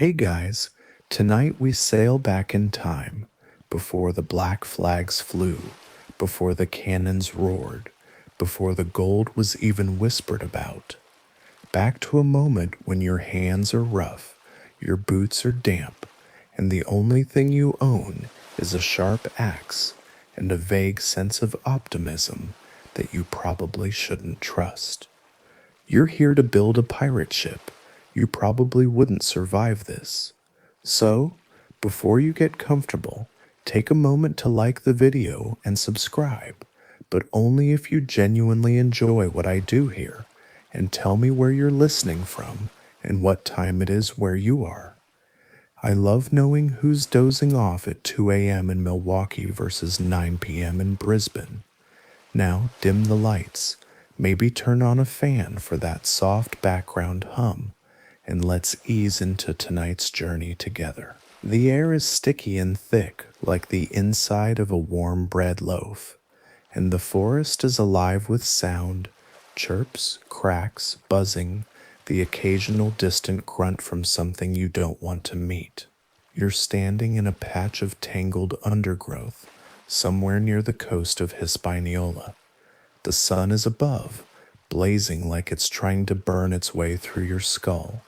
Hey guys, tonight we sail back in time, before the black flags flew, before the cannons roared, before the gold was even whispered about. Back to a moment when your hands are rough, your boots are damp, and the only thing you own is a sharp axe and a vague sense of optimism that you probably shouldn't trust. You're here to build a pirate ship. You probably wouldn't survive this. So, before you get comfortable, take a moment to like the video and subscribe, but only if you genuinely enjoy what I do here, and tell me where you're listening from and what time it is where you are. I love knowing who's dozing off at 2 a.m. in Milwaukee versus 9 p.m. in Brisbane. Now dim the lights, maybe turn on a fan for that soft background hum, and let's ease into tonight's journey together. The air is sticky and thick like the inside of a warm bread loaf, and the forest is alive with sound, chirps, cracks, buzzing, the occasional distant grunt from something you don't want to meet. You're standing in a patch of tangled undergrowth, somewhere near the coast of Hispaniola. The sun is above, blazing like it's trying to burn its way through your skull.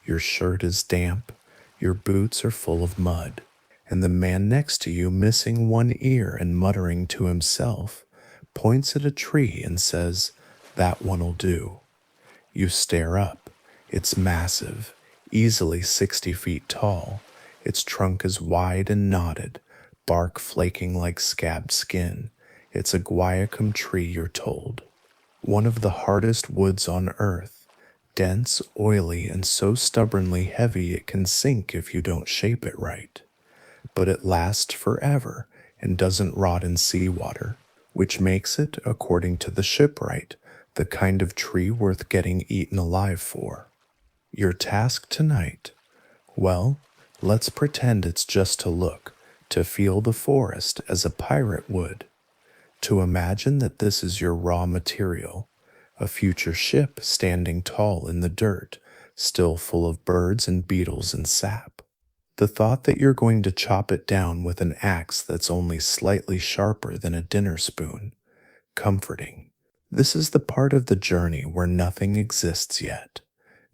Your shirt is damp, your boots are full of mud, and the man next to you, missing one ear and muttering to himself, points at a tree and says, "That one'll do." You stare up. It's massive, easily 60 feet tall. Its trunk is wide and knotted, bark flaking like scabbed skin. It's a guaiacum tree, you're told. One of the hardest woods on earth, dense, oily, and so stubbornly heavy it can sink if you don't shape it right. But it lasts forever and doesn't rot in seawater, which makes it, according to the shipwright, the kind of tree worth getting eaten alive for. Your task tonight? Well, let's pretend it's just to look, to feel the forest as a pirate would. To imagine that this is your raw material, a future ship standing tall in the dirt, still full of birds and beetles and sap. The thought that you're going to chop it down with an axe that's only slightly sharper than a dinner spoon. Comforting. This is the part of the journey where nothing exists yet.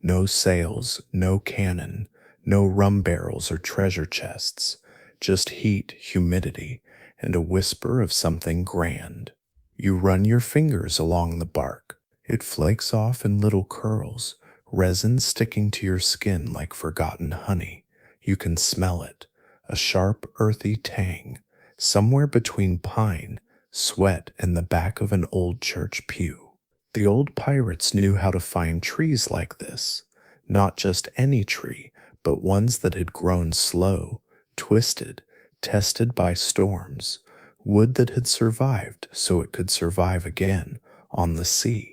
No sails, no cannon, no rum barrels or treasure chests, just heat, humidity, and a whisper of something grand. You run your fingers along the bark. It flakes off in little curls, resin sticking to your skin like forgotten honey. You can smell it, a sharp, earthy tang, somewhere between pine, sweat, and the back of an old church pew. The old pirates knew how to find trees like this, not just any tree, but ones that had grown slow, twisted, tested by storms, wood that had survived so it could survive again on the sea.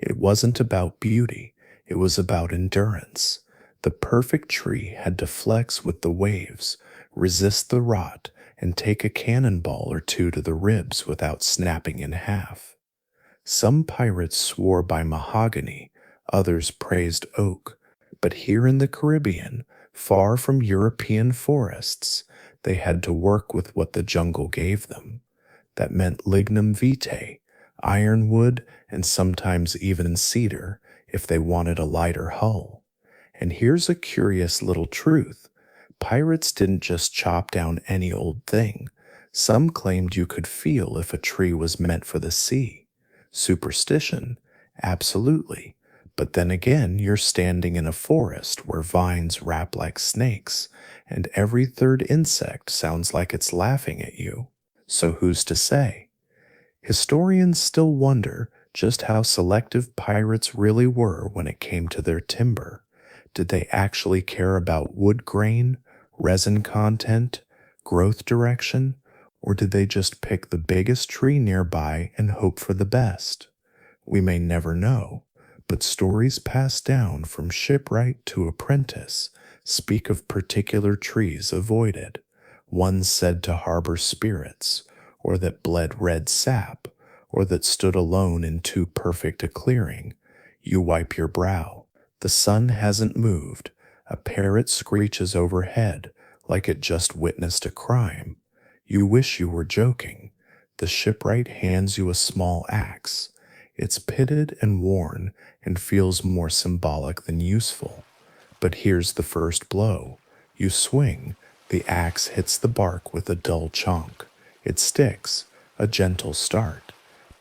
It wasn't about beauty, it was about endurance. The perfect tree had to flex with the waves, resist the rot, and take a cannonball or two to the ribs without snapping in half. Some pirates swore by mahogany, others praised oak, but here in the Caribbean, far from European forests, they had to work with what the jungle gave them. That meant lignum vitae, ironwood, and sometimes even cedar if they wanted a lighter hull. And here's a curious little truth. Pirates didn't just chop down any old thing. Some claimed you could feel if a tree was meant for the sea. Superstition? Absolutely. But then again, you're standing in a forest where vines wrap like snakes, and every third insect sounds like it's laughing at you. So who's to say? Historians still wonder just how selective pirates really were when it came to their timber. Did they actually care about wood grain, resin content, growth direction, or did they just pick the biggest tree nearby and hope for the best? We may never know, but stories passed down from shipwright to apprentice speak of particular trees avoided, ones said to harbor spirits, or that bled red sap, or that stood alone in too perfect a clearing. You wipe your brow. The sun hasn't moved. A parrot screeches overhead like it just witnessed a crime. You wish you were joking. The shipwright hands you a small axe. It's pitted and worn and feels more symbolic than useful. But here's the first blow. You swing. The axe hits the bark with a dull chonk. It sticks, a gentle start.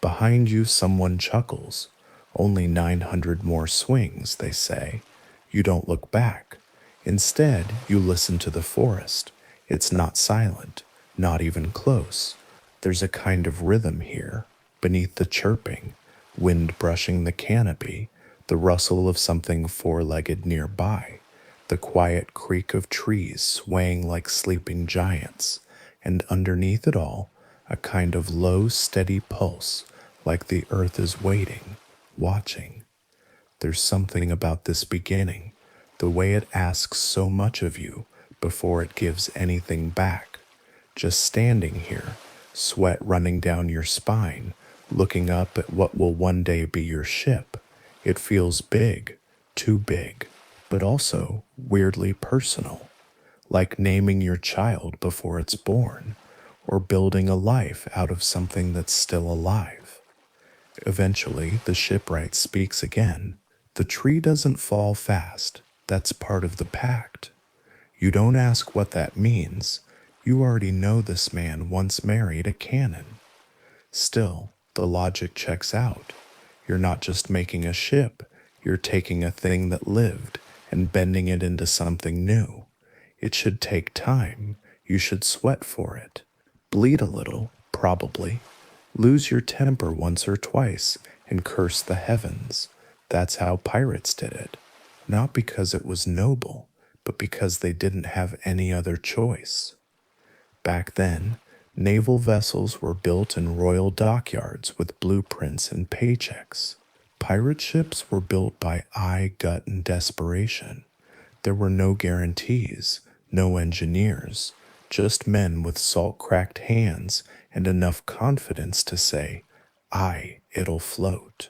Behind you, someone chuckles. Only 900 more swings, they say. You don't look back. Instead, you listen to the forest. It's not silent, not even close. There's a kind of rhythm here, beneath the chirping, wind brushing the canopy, the rustle of something four-legged nearby, the quiet creak of trees swaying like sleeping giants, and underneath it all, a kind of low, steady pulse, like the earth is waiting, watching. There's something about this beginning, the way it asks so much of you before it gives anything back. Just standing here, sweat running down your spine, looking up at what will one day be your ship. It feels big, too big, but also weirdly personal, like naming your child before it's born, or building a life out of something that's still alive. Eventually, the shipwright speaks again. The tree doesn't fall fast. That's part of the pact. You don't ask what that means. You already know this man once married a cannon. Still, the logic checks out. You're not just making a ship, you're taking a thing that lived and bending it into something new. It should take time. You should sweat for it. Bleed a little, probably. Lose your temper once or twice and curse the heavens. That's how pirates did it. Not because it was noble, but because they didn't have any other choice. Back then, naval vessels were built in royal dockyards with blueprints and paychecks. Pirate ships were built by eye, gut, and desperation. There were no guarantees, no engineers, just men with salt-cracked hands and enough confidence to say, "Aye, it'll float."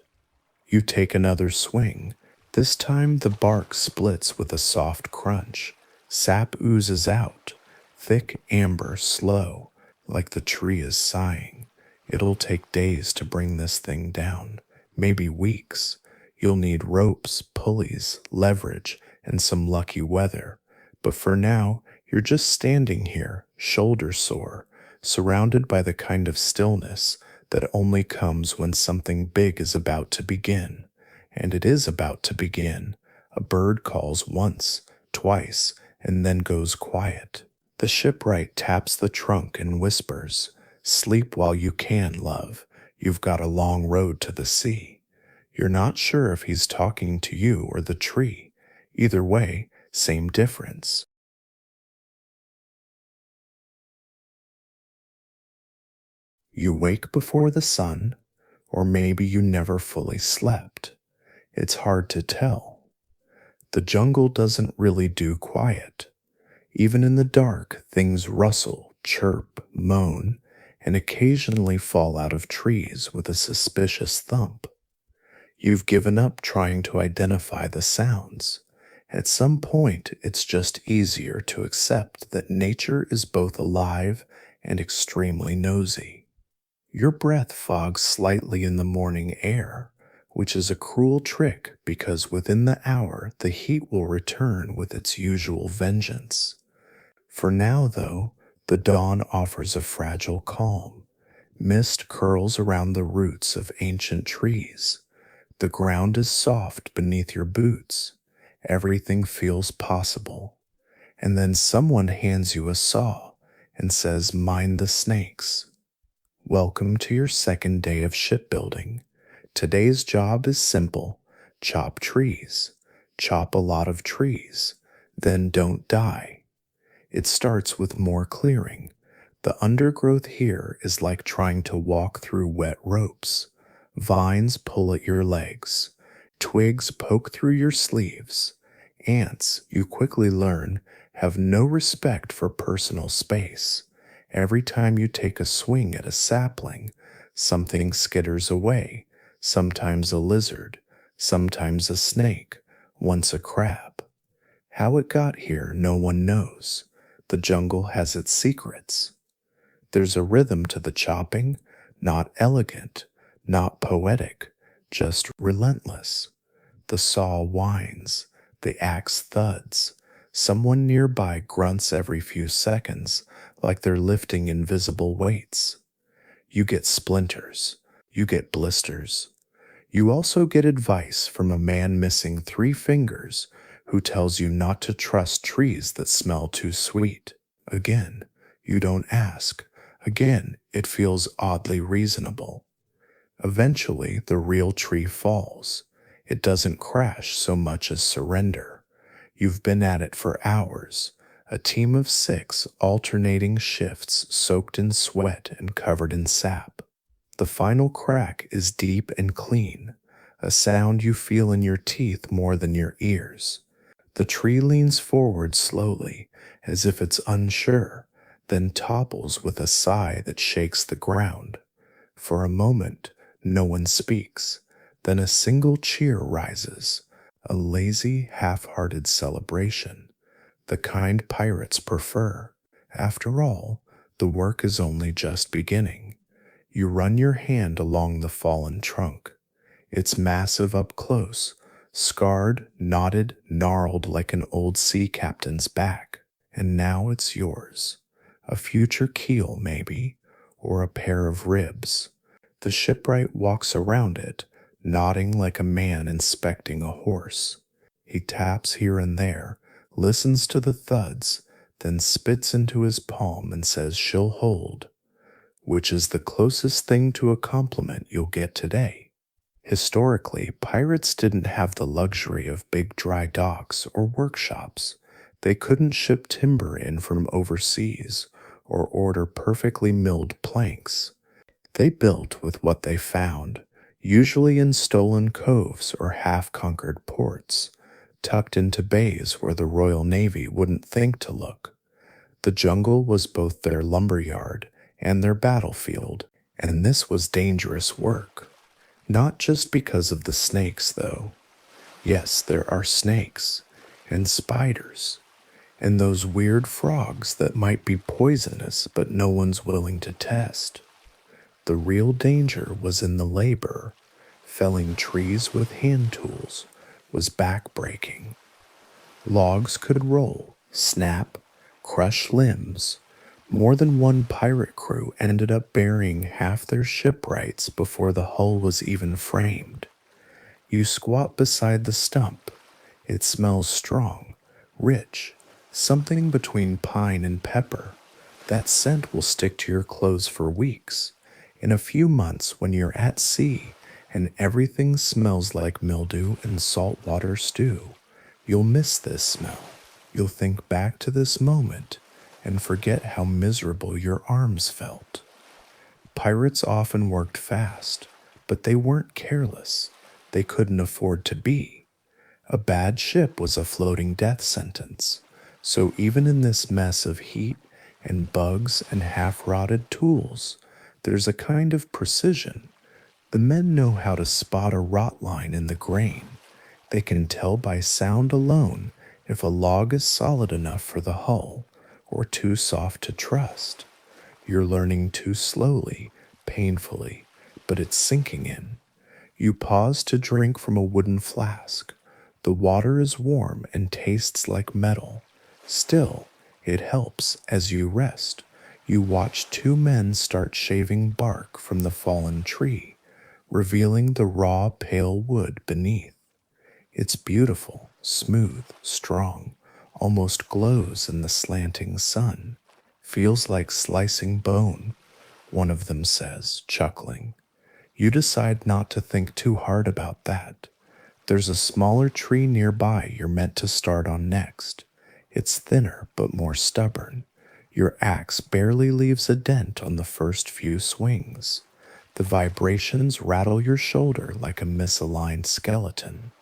You take another swing. This time the bark splits with a soft crunch. Sap oozes out, thick amber, slow, like the tree is sighing. It'll take days to bring this thing down, maybe weeks. You'll need ropes, pulleys, leverage, and some lucky weather. But for now, you're just standing here, shoulder sore, surrounded by the kind of stillness that only comes when something big is about to begin. And it is about to begin. A bird calls once, twice, and then goes quiet. The shipwright taps the trunk and whispers, "Sleep while you can, love. You've got a long road to the sea." You're not sure if he's talking to you or the tree. Either way, same difference. You wake before the sun, or maybe you never fully slept. It's hard to tell. The jungle doesn't really do quiet. Even in the dark, things rustle, chirp, moan, and occasionally fall out of trees with a suspicious thump. You've given up trying to identify the sounds. At some point, it's just easier to accept that nature is both alive and extremely nosy. Your breath fogs slightly in the morning air, which is a cruel trick because within the hour the heat will return with its usual vengeance. For now, though, the dawn offers a fragile calm. Mist curls around the roots of ancient trees. The ground is soft beneath your boots. Everything feels possible. And then someone hands you a saw and says, "Mind the snakes." Welcome to your second day of shipbuilding. Today's job is simple. Chop trees. Chop a lot of trees. Then don't die. It starts with more clearing. The undergrowth here is like trying to walk through wet ropes. Vines pull at your legs. Twigs poke through your sleeves. Ants, you quickly learn, have no respect for personal space. Every time you take a swing at a sapling, something skitters away, sometimes a lizard, sometimes a snake, once a crab. How it got here, no one knows. The jungle has its secrets. There's a rhythm to the chopping, not elegant, not poetic, just relentless. The saw whines, the axe thuds. Someone nearby grunts every few seconds, like they're lifting invisible weights. You get splinters, you get blisters. You also get advice from a man missing 3 fingers who tells you not to trust trees that smell too sweet. Again, you don't ask. Again, it feels oddly reasonable. Eventually, the real tree falls. It doesn't crash so much as surrender. You've been at it for hours, a team of 6 alternating shifts soaked in sweat and covered in sap. The final crack is deep and clean, a sound you feel in your teeth more than your ears. The tree leans forward slowly, as if it's unsure, then topples with a sigh that shakes the ground. For a moment, no one speaks. Then a single cheer rises, a lazy, half-hearted celebration, the kind pirates prefer. After all, the work is only just beginning. You run your hand along the fallen trunk. It's massive up close, scarred, knotted, gnarled like an old sea captain's back. And now it's yours. A future keel, maybe, or a pair of ribs. The shipwright walks around it, nodding like a man inspecting a horse. He taps here and there, listens to the thuds, then spits into his palm and says she'll hold, which is the closest thing to a compliment you'll get today. Historically, pirates didn't have the luxury of big dry docks or workshops. They couldn't ship timber in from overseas or order perfectly milled planks. They built with what they found, usually in stolen coves or half-conquered ports, tucked into bays where the Royal Navy wouldn't think to look. The jungle was both their lumberyard and their battlefield, and this was dangerous work. Not just because of the snakes, though. Yes, there are snakes, and spiders, and those weird frogs that might be poisonous but no one's willing to test. The real danger was in the labor. Felling trees with hand tools was back-breaking. Logs could roll, snap, crush limbs. More than one pirate crew ended up burying half their shipwrights before the hull was even framed. You squat beside the stump. It smells strong, rich, something between pine and pepper. That scent will stick to your clothes for weeks. In a few months, when you're at sea and everything smells like mildew and saltwater stew, you'll miss this smell. You'll think back to this moment and forget how miserable your arms felt. Pirates often worked fast, but they weren't careless. They couldn't afford to be. A bad ship was a floating death sentence. So even in this mess of heat and bugs and half-rotted tools, there's a kind of precision. The men know how to spot a rot line in the grain. They can tell by sound alone if a log is solid enough for the hull or too soft to trust. You're learning too slowly, painfully, but it's sinking in. You pause to drink from a wooden flask. The water is warm and tastes like metal. Still, it helps as you rest. You watch 2 men start shaving bark from the fallen tree, revealing the raw, pale wood beneath. It's beautiful, smooth, strong, almost glows in the slanting sun. Feels like slicing bone, one of them says, chuckling. You decide not to think too hard about that. There's a smaller tree nearby you're meant to start on next. It's thinner but more stubborn. Your axe barely leaves a dent on the first few swings. The vibrations rattle your shoulder like a misaligned skeleton.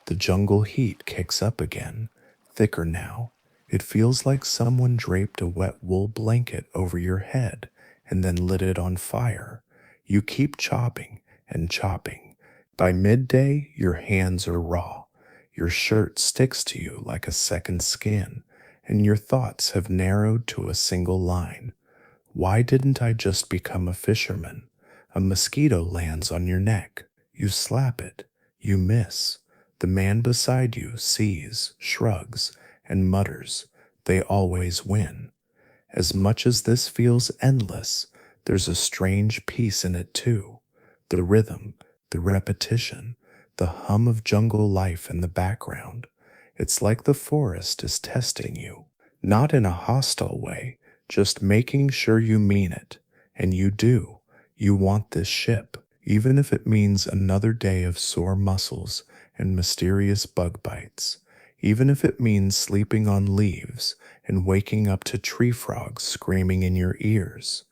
The jungle heat kicks up again, thicker now. It feels like someone draped a wet wool blanket over your head and then lit it on fire. You keep chopping and chopping. By midday, your hands are raw. Your shirt sticks to you like a second skin, and your thoughts have narrowed to a single line. Why didn't I just become a fisherman? A mosquito lands on your neck. You slap it. You miss. The man beside you sees, shrugs, and mutters. They always win. As much as this feels endless, there's a strange peace in it too. The rhythm, the repetition, the hum of jungle life in the background. It's like the forest is testing you, not in a hostile way, just making sure you mean it. And you do. You want this ship, even if it means another day of sore muscles and mysterious bug bites, even if it means sleeping on leaves and waking up to tree frogs screaming in your ears.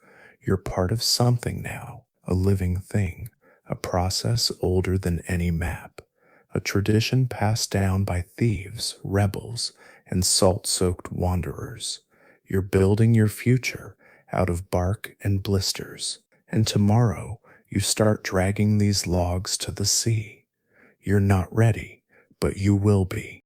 You're part of something now, a living thing, a process older than any map, a tradition passed down by thieves, rebels, and salt-soaked wanderers. You're building your future out of bark and blisters, and tomorrow you start dragging these logs to the sea. You're not ready, but you will be.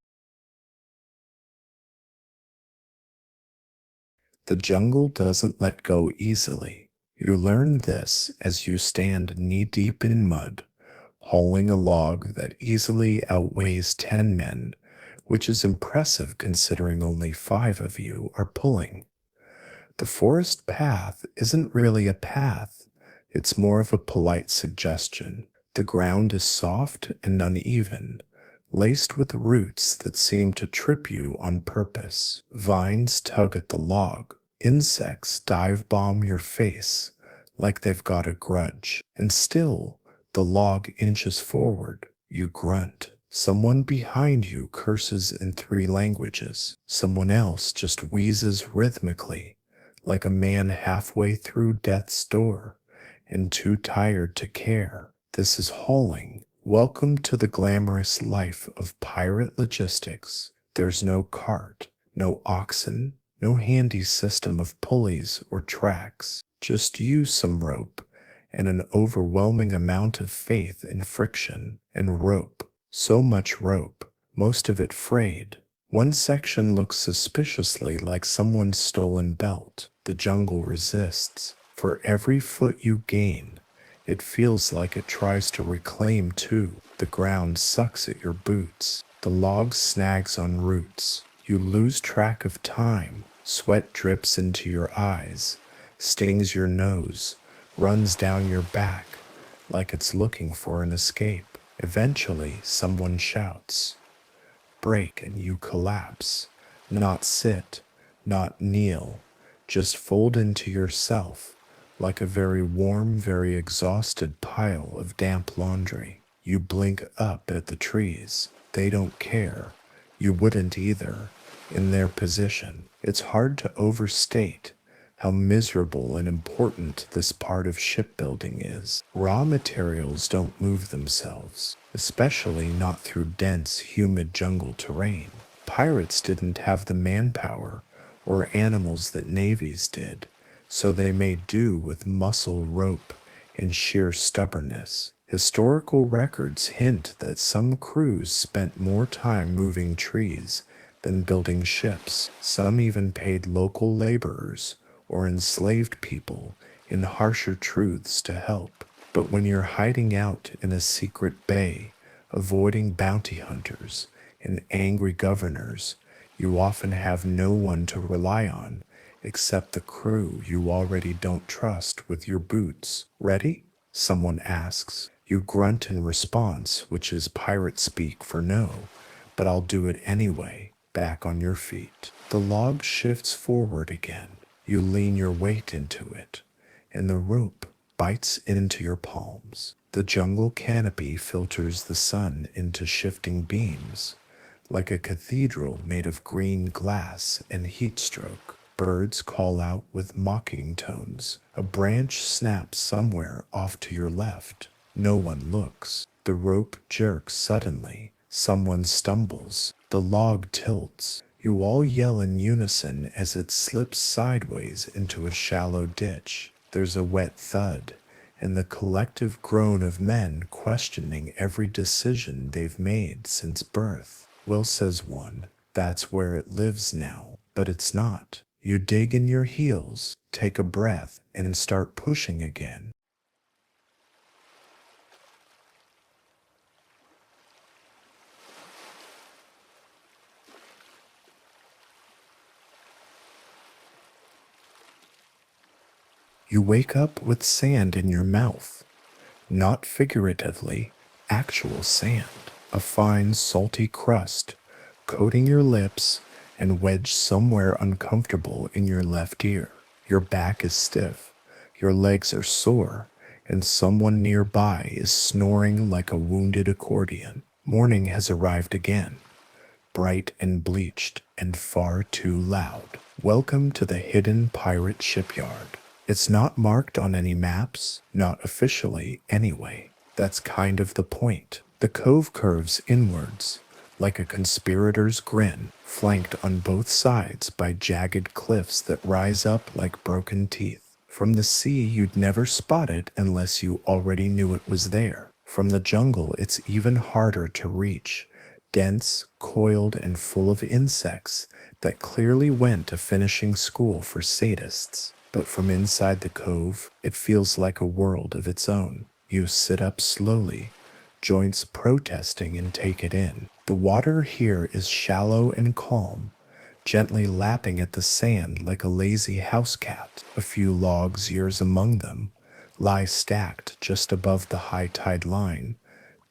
The jungle doesn't let go easily. You learn this as you stand knee-deep in mud, hauling a log that easily outweighs 10 men, which is impressive considering only 5 of you are pulling. The forest path isn't really a path, it's more of a polite suggestion. The ground is soft and uneven, laced with roots that seem to trip you on purpose. Vines tug at the log, insects dive bomb your face like they've got a grudge, and still the log inches forward. You grunt. Someone behind you curses in 3 languages. Someone else just wheezes rhythmically, like a man halfway through death's door and too tired to care. This is hauling. Welcome to the glamorous life of pirate logistics. There's no cart, no oxen, no handy system of pulleys or tracks. Just you, some rope, and an overwhelming amount of faith in friction. And rope. So much rope, most of it frayed. One section looks suspiciously like someone's stolen belt. The jungle resists. For every foot you gain, it feels like it tries to reclaim too. The ground sucks at your boots. The log snags on roots. You lose track of time. Sweat drips into your eyes, stings your nose, runs down your back like it's looking for an escape. Eventually, someone shouts. Break and you collapse. Not sit, not kneel, just fold into yourself like a very warm, very exhausted pile of damp laundry. You blink up at the trees. They don't care. You wouldn't either, in their position. It's hard to overstate how miserable and important this part of shipbuilding is. Raw materials don't move themselves, especially not through dense, humid jungle terrain. Pirates didn't have the manpower or animals that navies did, so they made do with muscle, rope, and sheer stubbornness. Historical records hint that some crews spent more time moving trees than building ships. Some even paid local laborers or enslaved people in harsher truths to help. But when you're hiding out in a secret bay, avoiding bounty hunters and angry governors, you often have no one to rely on except the crew you already don't trust with your boots. Ready? Someone asks. You grunt in response, which is pirate speak for no, but I'll do it anyway. Back on your feet. The log shifts forward again. You lean your weight into it, and the rope bites into your palms. The jungle canopy filters the sun into shifting beams, like a cathedral made of green glass and heat stroke. Birds call out with mocking tones. A branch snaps somewhere off to your left. No one looks. The rope jerks suddenly. Someone stumbles. The log tilts. You all yell in unison as it slips sideways into a shallow ditch. There's a wet thud, and the collective groan of men questioning every decision they've made since birth. Well, says one, that's where it lives now. But it's not. You dig in your heels, take a breath, and start pushing again. You wake up with sand in your mouth. Not figuratively, actual sand. A fine, salty crust, coating your lips and wedged somewhere uncomfortable in your left ear. Your back is stiff, your legs are sore, and someone nearby is snoring like a wounded accordion. Morning has arrived again, bright and bleached and far too loud. Welcome to the hidden pirate shipyard. It's not marked on any maps, not officially anyway. That's kind of the point. The cove curves inwards, like a conspirator's grin, flanked on both sides by jagged cliffs that rise up like broken teeth. From the sea, you'd never spot it unless you already knew it was there. From the jungle, it's even harder to reach, dense, coiled, and full of insects that clearly went to finishing school for sadists. But from inside the cove, it feels like a world of its own. You sit up slowly, joints protesting, and take it in. The water here is shallow and calm, gently lapping at the sand like a lazy house cat. A few logs, yours among them, lie stacked just above the high tide line,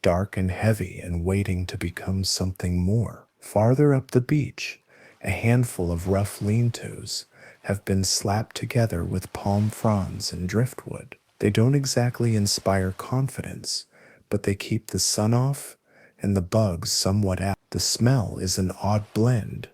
dark and heavy and waiting to become something more. Farther up the beach, a handful of rough lean-tos have been slapped together with palm fronds and driftwood. They don't exactly inspire confidence, but they keep the sun off and the bugs somewhat out. The smell is an odd blend: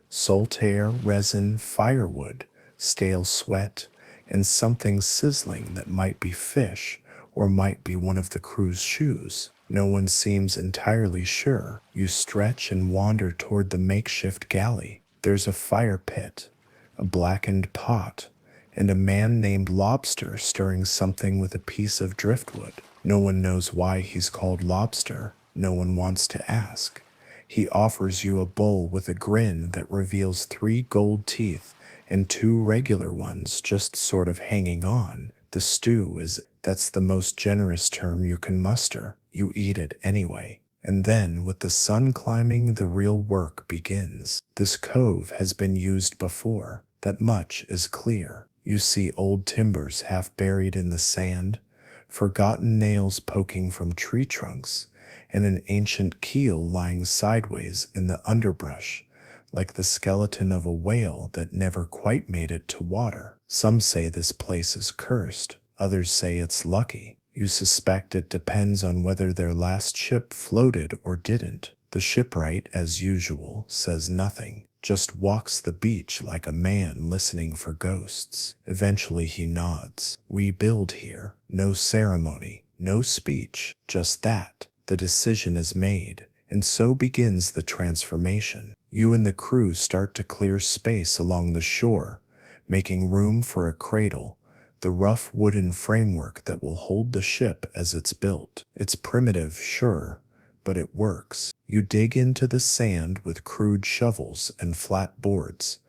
salt air, resin, firewood, stale sweat, and something sizzling that might be fish or might be one of the crew's shoes. No one seems entirely sure. You stretch and wander toward the makeshift galley. There's a fire pit, a blackened pot, and a man named Lobster stirring something with a piece of driftwood. No one knows why he's called Lobster. No one wants to ask. He offers you a bowl with a grin that reveals 3 gold teeth and 2 regular ones just sort of hanging on. The stew is, that's the most generous term you can muster. You eat it anyway. And then, with the sun climbing, the real work begins. This cove has been used before. That much is clear. You see old timbers half buried in the sand, forgotten nails poking from tree trunks, and an ancient keel lying sideways in the underbrush, like the skeleton of a whale that never quite made it to water. Some say this place is cursed. Others say it's lucky. You suspect it depends on whether their last ship floated or didn't. The shipwright, as usual, says nothing, just walks the beach like a man listening for ghosts. Eventually he nods. We build here. No ceremony, no speech, just that. The decision is made, and so begins the transformation. You and the crew start to clear space along the shore, making room for a cradle, the rough wooden framework that will hold the ship as it's built. It's primitive, sure, but it works. You dig into the sand with crude shovels and flat boards,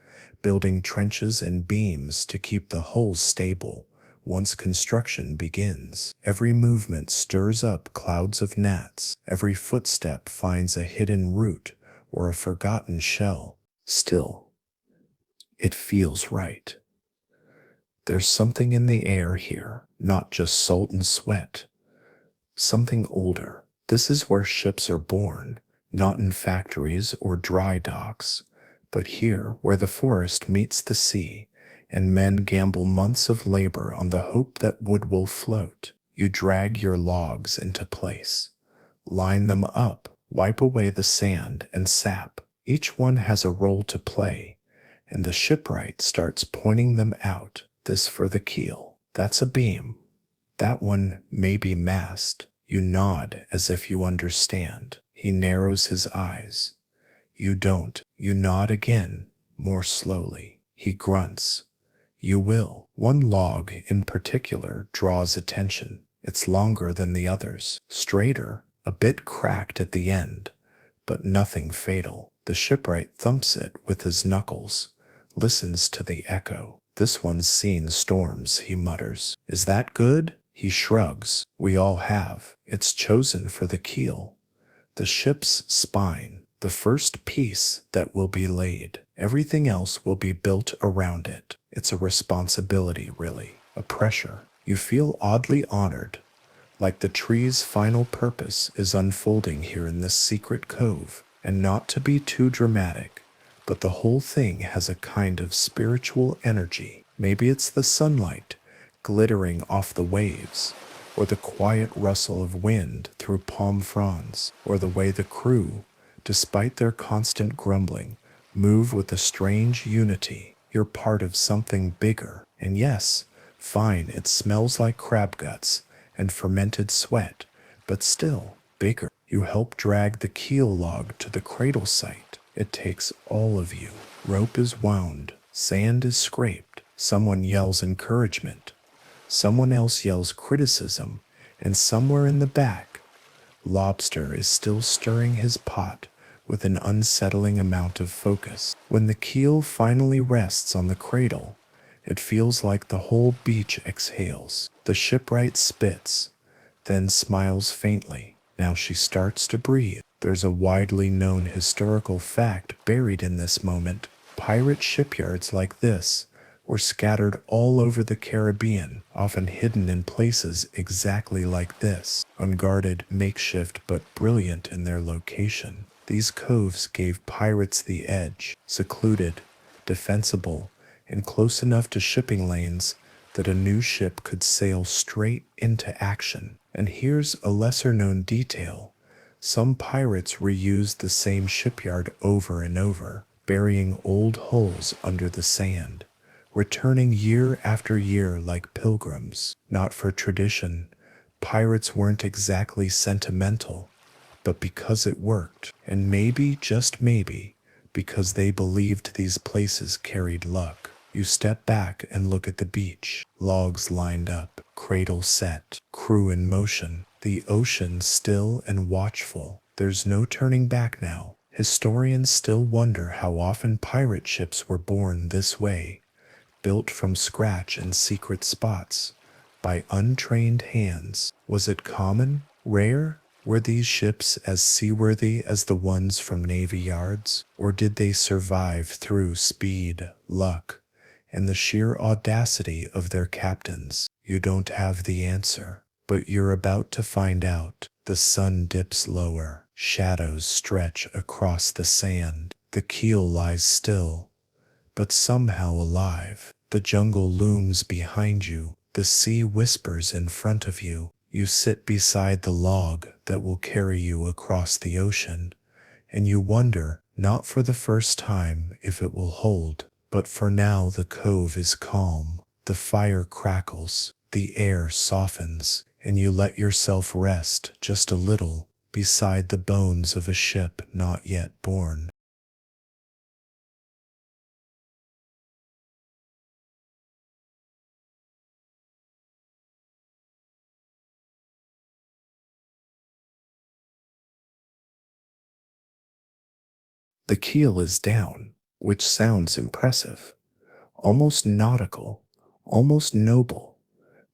building trenches and beams to keep the hull stable. Once construction begins, every movement stirs up clouds of gnats. Every footstep finds a hidden root or a forgotten shell. Still, it feels right. There's something in the air here, not just salt and sweat. Something older. This is where ships are born, not in factories or dry docks, but here where the forest meets the sea, and men gamble months of labor on the hope that wood will float. You drag your logs into place, line them up, wipe away the sand and sap. Each one has a role to play, and the shipwright starts pointing them out. This for the keel. That's a beam. That one may be mast. You nod as if you understand. He narrows his eyes. You don't. You nod again, more slowly. He grunts. You will. One log in particular draws attention. It's longer than the others, straighter, a bit cracked at the end, but nothing fatal. The shipwright thumps it with his knuckles, listens to the echo. This one's seen storms, he mutters. Is that good? He shrugs. We all have. It's chosen for the keel, the ship's spine, the first piece that will be laid. Everything else will be built around it. It's a responsibility, really, a pressure. You feel oddly honored, like the tree's final purpose is unfolding here in this secret cove. And not to be too dramatic, but the whole thing has a kind of spiritual energy. Maybe it's the sunlight glittering off the waves, or the quiet rustle of wind through palm fronds, or the way the crew, despite their constant grumbling, move with a strange unity. You're part of something bigger. And yes, fine, it smells like crab guts and fermented sweat, but still bigger. You help drag the keel log to the cradle site. It takes all of you. Rope is wound, sand is scraped, someone yells encouragement, someone else yells criticism, and somewhere in the back, Lobster is still stirring his pot with an unsettling amount of focus. When the keel finally rests on the cradle, it feels like the whole beach exhales. The shipwright spits, then smiles faintly. Now she starts to breathe. There's a widely known historical fact buried in this moment. Pirate shipyards like this were scattered all over the Caribbean, often hidden in places exactly like this, unguarded, makeshift, but brilliant in their location. These coves gave pirates the edge, secluded, defensible, and close enough to shipping lanes that a new ship could sail straight into action. And here's a lesser-known detail. Some pirates reused the same shipyard over and over, burying old holes under the sand, returning year after year like pilgrims. Not for tradition. Pirates weren't exactly sentimental, but because it worked, and maybe, just maybe, because they believed these places carried luck. You step back and look at the beach. Logs lined up, cradle set, crew in motion, the ocean still and watchful. There's no turning back now. Historians still wonder how often pirate ships were born this way, built from scratch in secret spots, by untrained hands. Was it common? Rare? Were these ships as seaworthy as the ones from navy yards? Or did they survive through speed, luck, and the sheer audacity of their captains? You don't have the answer, but you're about to find out. The sun dips lower, shadows stretch across the sand. The keel lies still, but somehow alive. The jungle looms behind you. The sea whispers in front of you. You sit beside the log that will carry you across the ocean, and you wonder, not for the first time, if it will hold. But for now the cove is calm. The fire crackles, the air softens, and you let yourself rest just a little beside the bones of a ship not yet born. The keel is down, which sounds impressive, almost nautical, almost noble.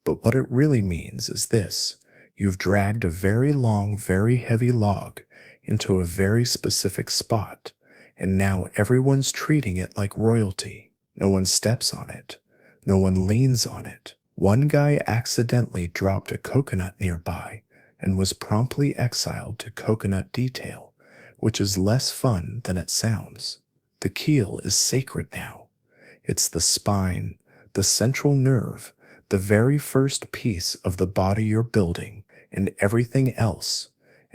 But what it really means is this: you've dragged a very long, very heavy log into a very specific spot, and now everyone's treating it like royalty. No one steps on it. No one leans on it. One guy accidentally dropped a coconut nearby and was promptly exiled to coconut detail, which is less fun than it sounds. The keel is sacred now. It's the spine, the central nerve, the very first piece of the body you're building, and everything else,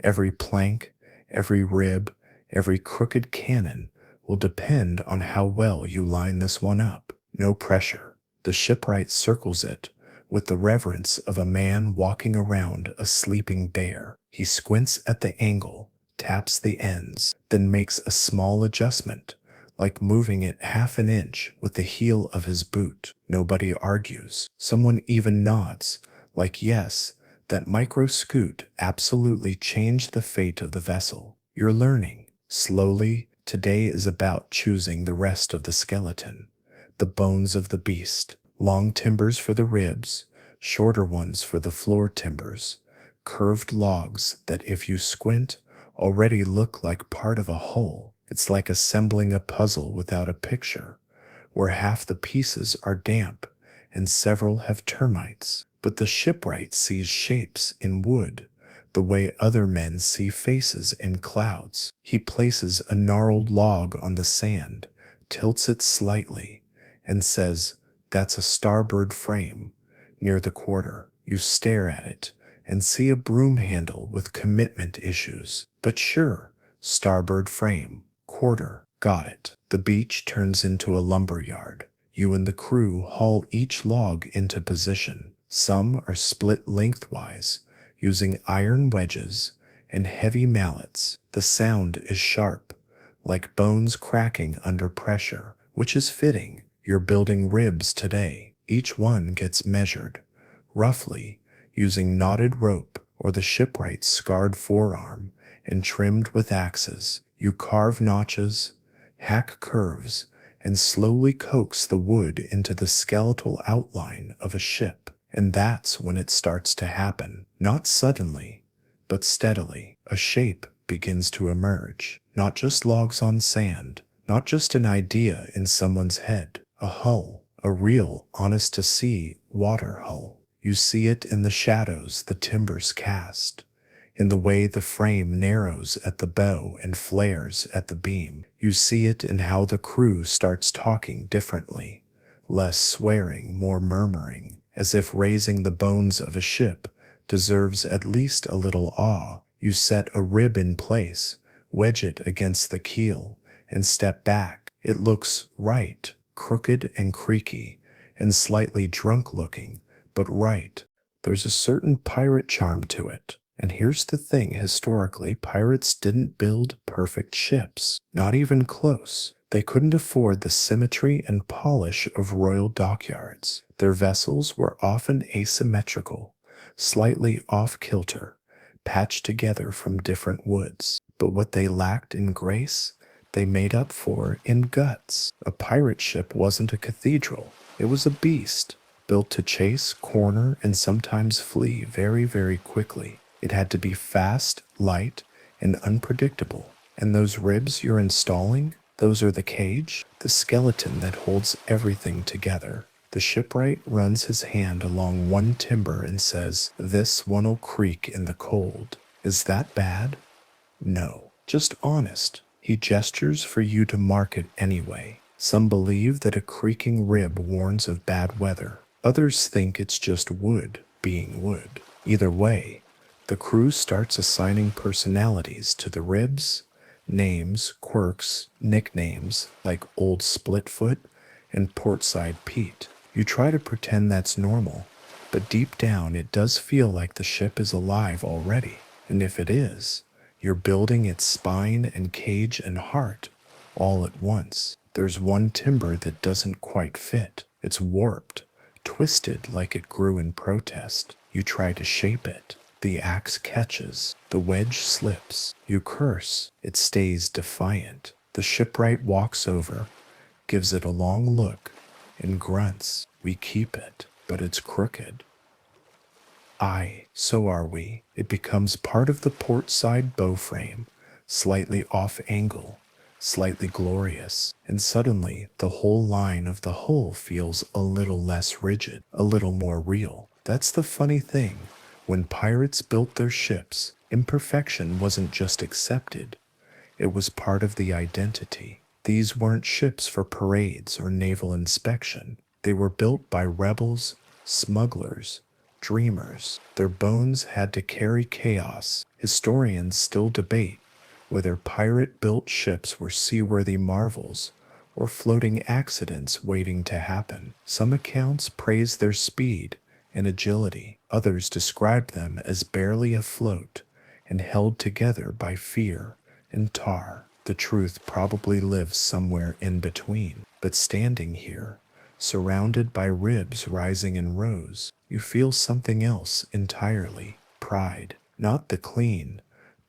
every plank, every rib, every crooked cannon, will depend on how well you line this one up. No pressure. The shipwright circles it with the reverence of a man walking around a sleeping bear. He squints at the angle, taps the ends, then makes a small adjustment, like moving it half an inch with the heel of his boot. Nobody argues. Someone even nods, like yes, that micro scoot absolutely changed the fate of the vessel. You're learning. Slowly, today is about choosing the rest of the skeleton, the bones of the beast, long timbers for the ribs, shorter ones for the floor timbers, curved logs that, if you squint, already look like part of a whole. It's like assembling a puzzle without a picture, where half the pieces are damp and several have termites. But the shipwright sees shapes in wood, the way other men see faces in clouds. He places a gnarled log on the sand, tilts it slightly, and says, "That's a starboard frame." Near the quarter, you stare at it and see a broom handle with commitment issues. But sure, starboard frame, quarter, got it. The beach turns into a lumber yard. You and the crew haul each log into position. Some are split lengthwise, using iron wedges and heavy mallets. The sound is sharp, like bones cracking under pressure, which is fitting. You're building ribs today. Each one gets measured, roughly, using knotted rope or the shipwright's scarred forearm, and trimmed with axes. You carve notches, hack curves, and slowly coax the wood into the skeletal outline of a ship. And that's when it starts to happen. Not suddenly, but steadily. A shape begins to emerge. Not just logs on sand, not just an idea in someone's head. A hull, a real, honest-to-see water hull. You see it in the shadows the timbers cast, in the way the frame narrows at the bow and flares at the beam. You see it in how the crew starts talking differently, less swearing, more murmuring, as if raising the bones of a ship deserves at least a little awe. You set a rib in place, wedge it against the keel, and step back. It looks right, crooked and creaky, and slightly drunk-looking, but right. There's a certain pirate charm to it. And here's the thing, historically, pirates didn't build perfect ships. Not even close. They couldn't afford the symmetry and polish of royal dockyards. Their vessels were often asymmetrical, slightly off-kilter, patched together from different woods. But what they lacked in grace, they made up for in guts. A pirate ship wasn't a cathedral. It was a beast, built to chase, corner, and sometimes flee very, very quickly. It had to be fast, light, and unpredictable. And those ribs you're installing, those are the cage, the skeleton that holds everything together. The shipwright runs his hand along one timber and says, "This one'll creak in the cold." Is that bad? No, just honest. He gestures for you to mark it anyway. Some believe that a creaking rib warns of bad weather. Others think it's just wood being wood. Either way, the crew starts assigning personalities to the ribs, names, quirks, nicknames like Old Splitfoot and Portside Pete. You try to pretend that's normal, but deep down it does feel like the ship is alive already. And if it is, you're building its spine and cage and heart all at once. There's one timber that doesn't quite fit. It's warped, twisted like it grew in protest. You try to shape it. The axe catches. The wedge slips. You curse. It stays defiant. The shipwright walks over, gives it a long look, and grunts. "We keep it, but it's crooked." Aye, so are we. It becomes part of the port side bow frame, slightly off angle, slightly glorious, and suddenly the whole line of the hull feels a little less rigid, a little more real. That's the funny thing. When pirates built their ships, imperfection wasn't just accepted, it was part of the identity. These weren't ships for parades or naval inspection. They were built by rebels, smugglers, dreamers. Their bones had to carry chaos. Historians still debate whether pirate-built ships were seaworthy marvels or floating accidents waiting to happen. Some accounts praise their speed and agility. Others describe them as barely afloat and held together by fear and tar. The truth probably lives somewhere in between. But standing here, surrounded by ribs rising in rows, you feel something else entirely. Pride. Not the clean,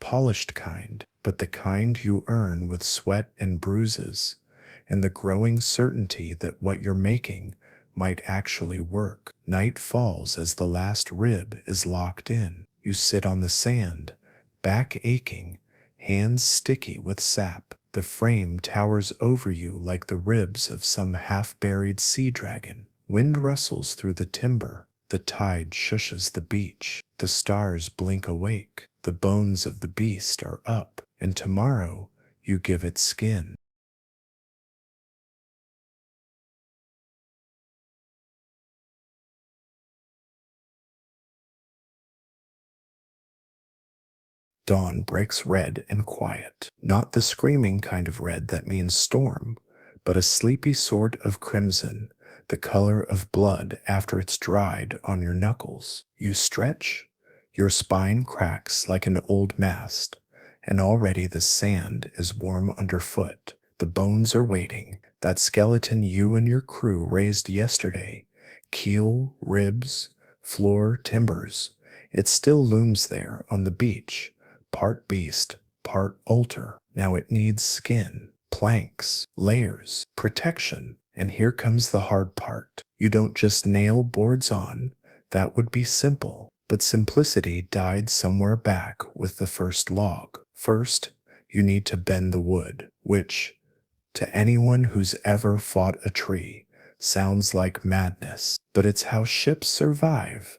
polished kind, but the kind you earn with sweat and bruises, and the growing certainty that what you're making might actually work. Night falls as the last rib is locked in. You sit on the sand, back aching, hands sticky with sap. The frame towers over you like the ribs of some half-buried sea dragon. Wind rustles through the timber. The tide shushes the beach. The stars blink awake. The bones of the beast are up, and tomorrow you give it skin. Dawn breaks red and quiet, not the screaming kind of red that means storm, but a sleepy sort of crimson, the color of blood after it's dried on your knuckles. You stretch, your spine cracks like an old mast, and already the sand is warm underfoot. The bones are waiting, that skeleton you and your crew raised yesterday, keel, ribs, floor, timbers. It still looms there on the beach, part beast, part altar. Now it needs skin, planks, layers, protection. And here comes the hard part. You don't just nail boards on. That would be simple. But simplicity died somewhere back with the first log. First, you need to bend the wood, which, to anyone who's ever fought a tree, sounds like madness. But it's how ships survive.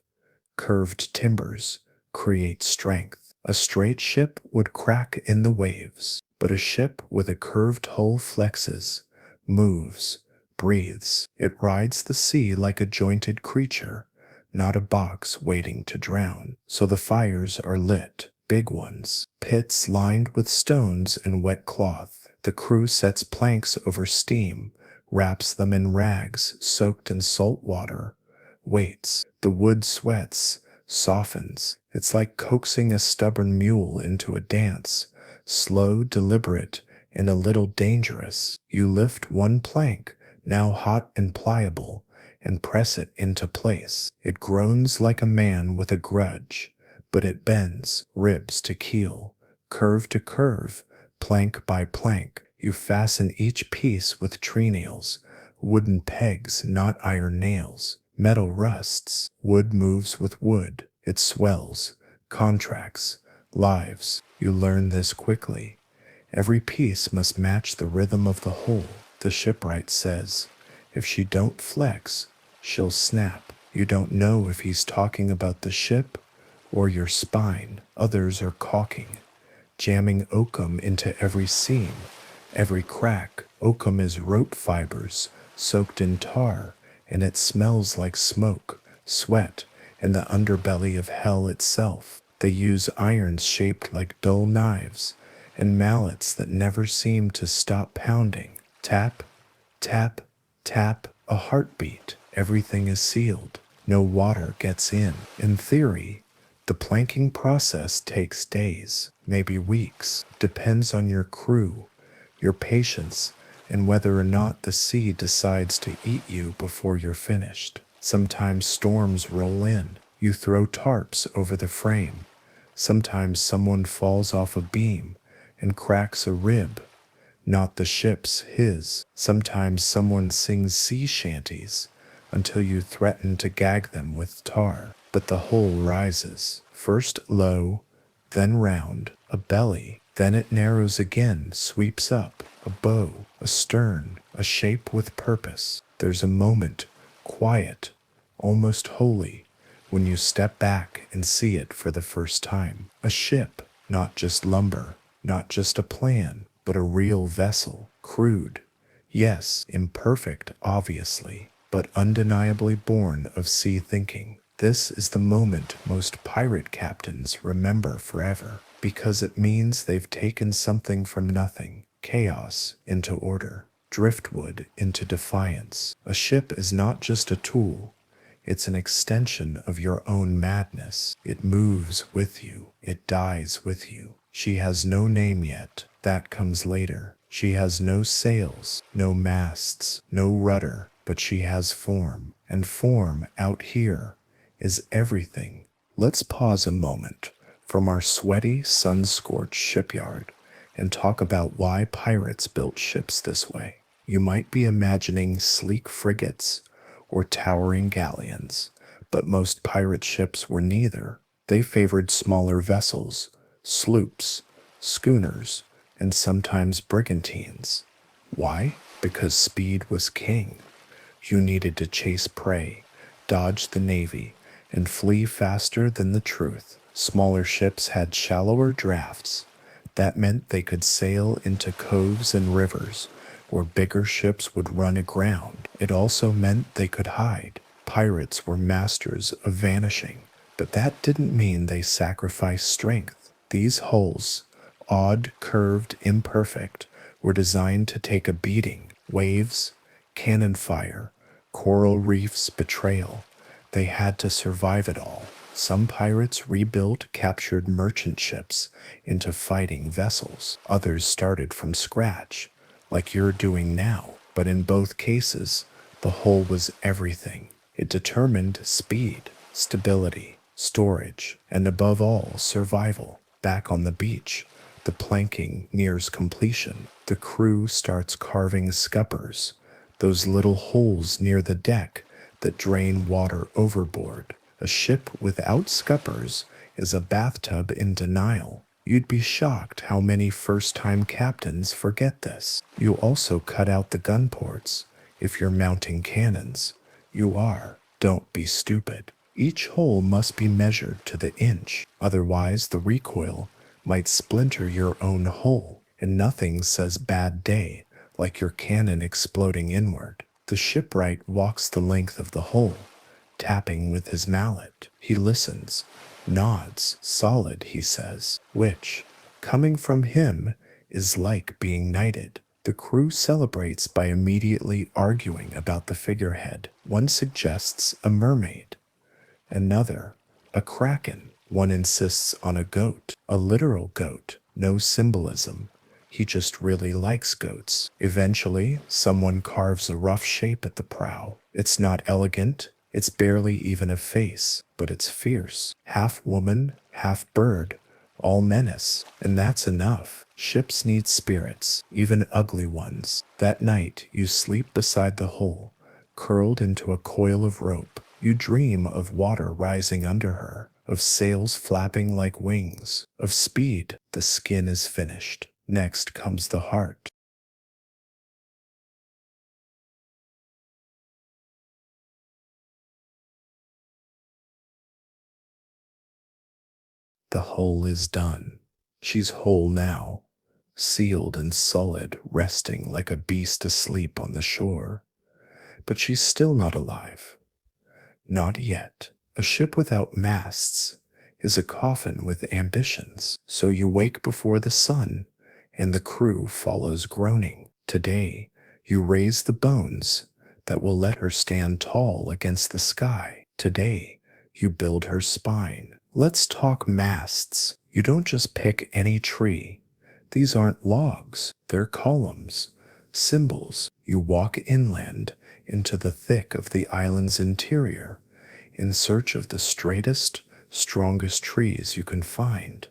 Curved timbers create strength. A straight ship would crack in the waves, but a ship with a curved hull flexes, moves, breathes. It rides the sea like a jointed creature, not a box waiting to drown. So the fires are lit, big ones, pits lined with stones and wet cloth. The crew sets planks over steam, wraps them in rags soaked in salt water, waits. The wood sweats, softens. It's like coaxing a stubborn mule into a dance, slow, deliberate, and a little dangerous. You lift one plank, now hot and pliable, and press it into place. It groans like a man with a grudge, but it bends, ribs to keel, curve to curve, plank by plank. You fasten each piece with tree nails, wooden pegs, not iron nails. Metal rusts, wood moves with wood. It swells, contracts, lives. You learn this quickly. Every piece must match the rhythm of the whole. The shipwright says, if she don't flex, she'll snap. You don't know if he's talking about the ship or your spine. Others are caulking, jamming oakum into every seam, every crack. Oakum is rope fibers soaked in tar, and it smells like smoke, sweat, and the underbelly of hell itself. They use irons shaped like dull knives, and mallets that never seem to stop pounding. Tap, tap, tap, a heartbeat. Everything is sealed. No water gets in. In theory, the planking process takes days, maybe weeks. Depends on your crew, your patience, and whether or not the sea decides to eat you before you're finished. Sometimes storms roll in. You throw tarps over the frame. Sometimes someone falls off a beam and cracks a rib. Not the ship's, his. Sometimes someone sings sea shanties until you threaten to gag them with tar. But the hull rises. First low, then round, a belly. Then it narrows again, sweeps up. A bow, a stern, a shape with purpose. There's a moment, quiet, almost holy, when you step back and see it for the first time. A ship, not just lumber, not just a plan, but a real vessel. Crude, yes, imperfect, obviously, but undeniably born of sea thinking. This is the moment most pirate captains remember forever, because it means they've taken something from nothing. Chaos into order, driftwood into defiance. A ship is not just a tool, it's an extension of your own madness. It moves with you, it dies with you. She has no name yet, that comes later. She has no sails, no masts, no rudder, but she has form, and form out here is everything. Let's pause a moment from our sweaty, sun-scorched shipyard and talk about why pirates built ships this way. You might be imagining sleek frigates or towering galleons, but most pirate ships were neither. They favored smaller vessels, sloops, schooners, and sometimes brigantines. Why? Because speed was king. You needed to chase prey, dodge the navy, and flee faster than the truth. Smaller ships had shallower drafts. That meant they could sail into coves and rivers where bigger ships would run aground. It also meant they could hide. Pirates were masters of vanishing, but that didn't mean they sacrificed strength. These hulls, odd, curved, imperfect, were designed to take a beating. Waves, cannon fire, coral reefs, betrayal. They had to survive it all. Some pirates rebuilt captured merchant ships into fighting vessels. Others started from scratch, like you're doing now. But in both cases, the hull was everything. It determined speed, stability, storage, and above all, survival. Back on the beach, the planking nears completion. The crew starts carving scuppers, those little holes near the deck that drain water overboard. A ship without scuppers is a bathtub in denial. You'd be shocked how many first-time captains forget this. You also cut out the gun ports. If you're mounting cannons, you are. Don't be stupid. Each hole must be measured to the inch. Otherwise, the recoil might splinter your own hull. And nothing says bad day like your cannon exploding inward. The shipwright walks the length of the hull, tapping with his mallet. He listens, nods. Solid, he says, which, coming from him, is like being knighted. The crew celebrates by immediately arguing about the figurehead. One suggests a mermaid, another a kraken. One insists on a goat, a literal goat, no symbolism. He just really likes goats. Eventually, someone carves a rough shape at the prow. It's not elegant, it's barely even a face, but it's fierce. Half woman, half bird, all menace. And that's enough. Ships need spirits, even ugly ones. That night, you sleep beside the hull, curled into a coil of rope. You dream of water rising under her, of sails flapping like wings, of speed. The skin is finished. Next comes the heart. The hull is done. She's whole now, sealed and solid, resting like a beast asleep on the shore. But she's still not alive. Not yet. A ship without masts is a coffin with ambitions. So you wake before the sun, and the crew follows groaning. Today, you raise the bones that will let her stand tall against the sky. Today, you build her spine. Let's talk masts. You don't just pick any tree. These aren't logs, they're columns, symbols. You walk inland into the thick of the island's interior in search of the straightest, strongest trees you can find.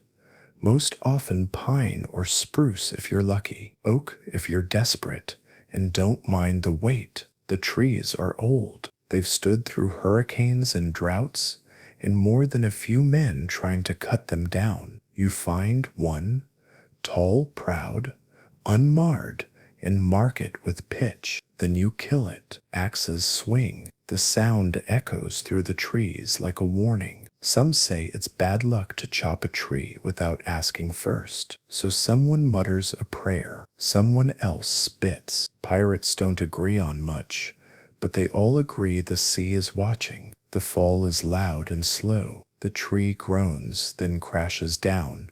Most often pine or spruce if you're lucky, oak if you're desperate, and don't mind the weight. The trees are old. They've stood through hurricanes and droughts, and more than a few men trying to cut them down. You find one, tall, proud, unmarred, and mark it with pitch. Then you kill it. Axes swing. The sound echoes through the trees like a warning. Some say it's bad luck to chop a tree without asking first. So someone mutters a prayer. Someone else spits. Pirates don't agree on much, but they all agree the sea is watching. The fall is loud and slow. The tree groans, then crashes down,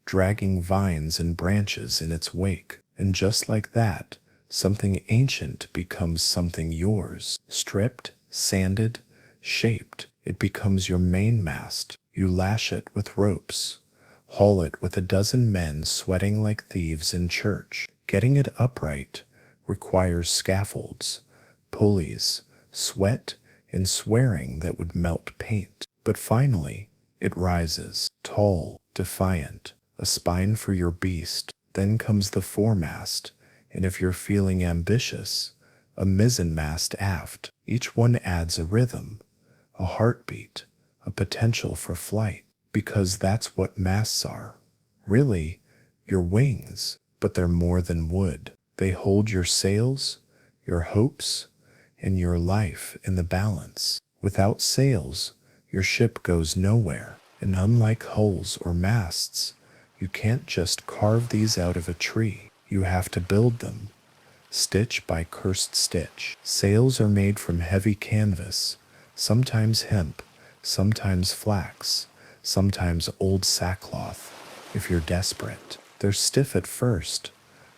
dragging vines and branches in its wake. And just like that, something ancient becomes something yours. Stripped, sanded, shaped, it becomes your mainmast. You lash it with ropes, haul it with a dozen men sweating like thieves in church. Getting it upright requires scaffolds, pulleys, sweat, and swearing that would melt paint. But finally, It rises, tall, defiant, a spine for your beast. Then comes the foremast, and if you're feeling ambitious, a mizzenmast aft. Each one adds a rhythm, a heartbeat, a potential for flight, because that's what masts are. Really, your wings, but they're more than wood. They hold your sails, your hopes, and your life in the balance. Without sails, your ship goes nowhere, and unlike hulls or masts, you can't just carve these out of a tree. You have to build them, stitch by cursed stitch. Sails are made from heavy canvas, sometimes hemp, sometimes flax, sometimes old sackcloth, if you're desperate. They're stiff at first,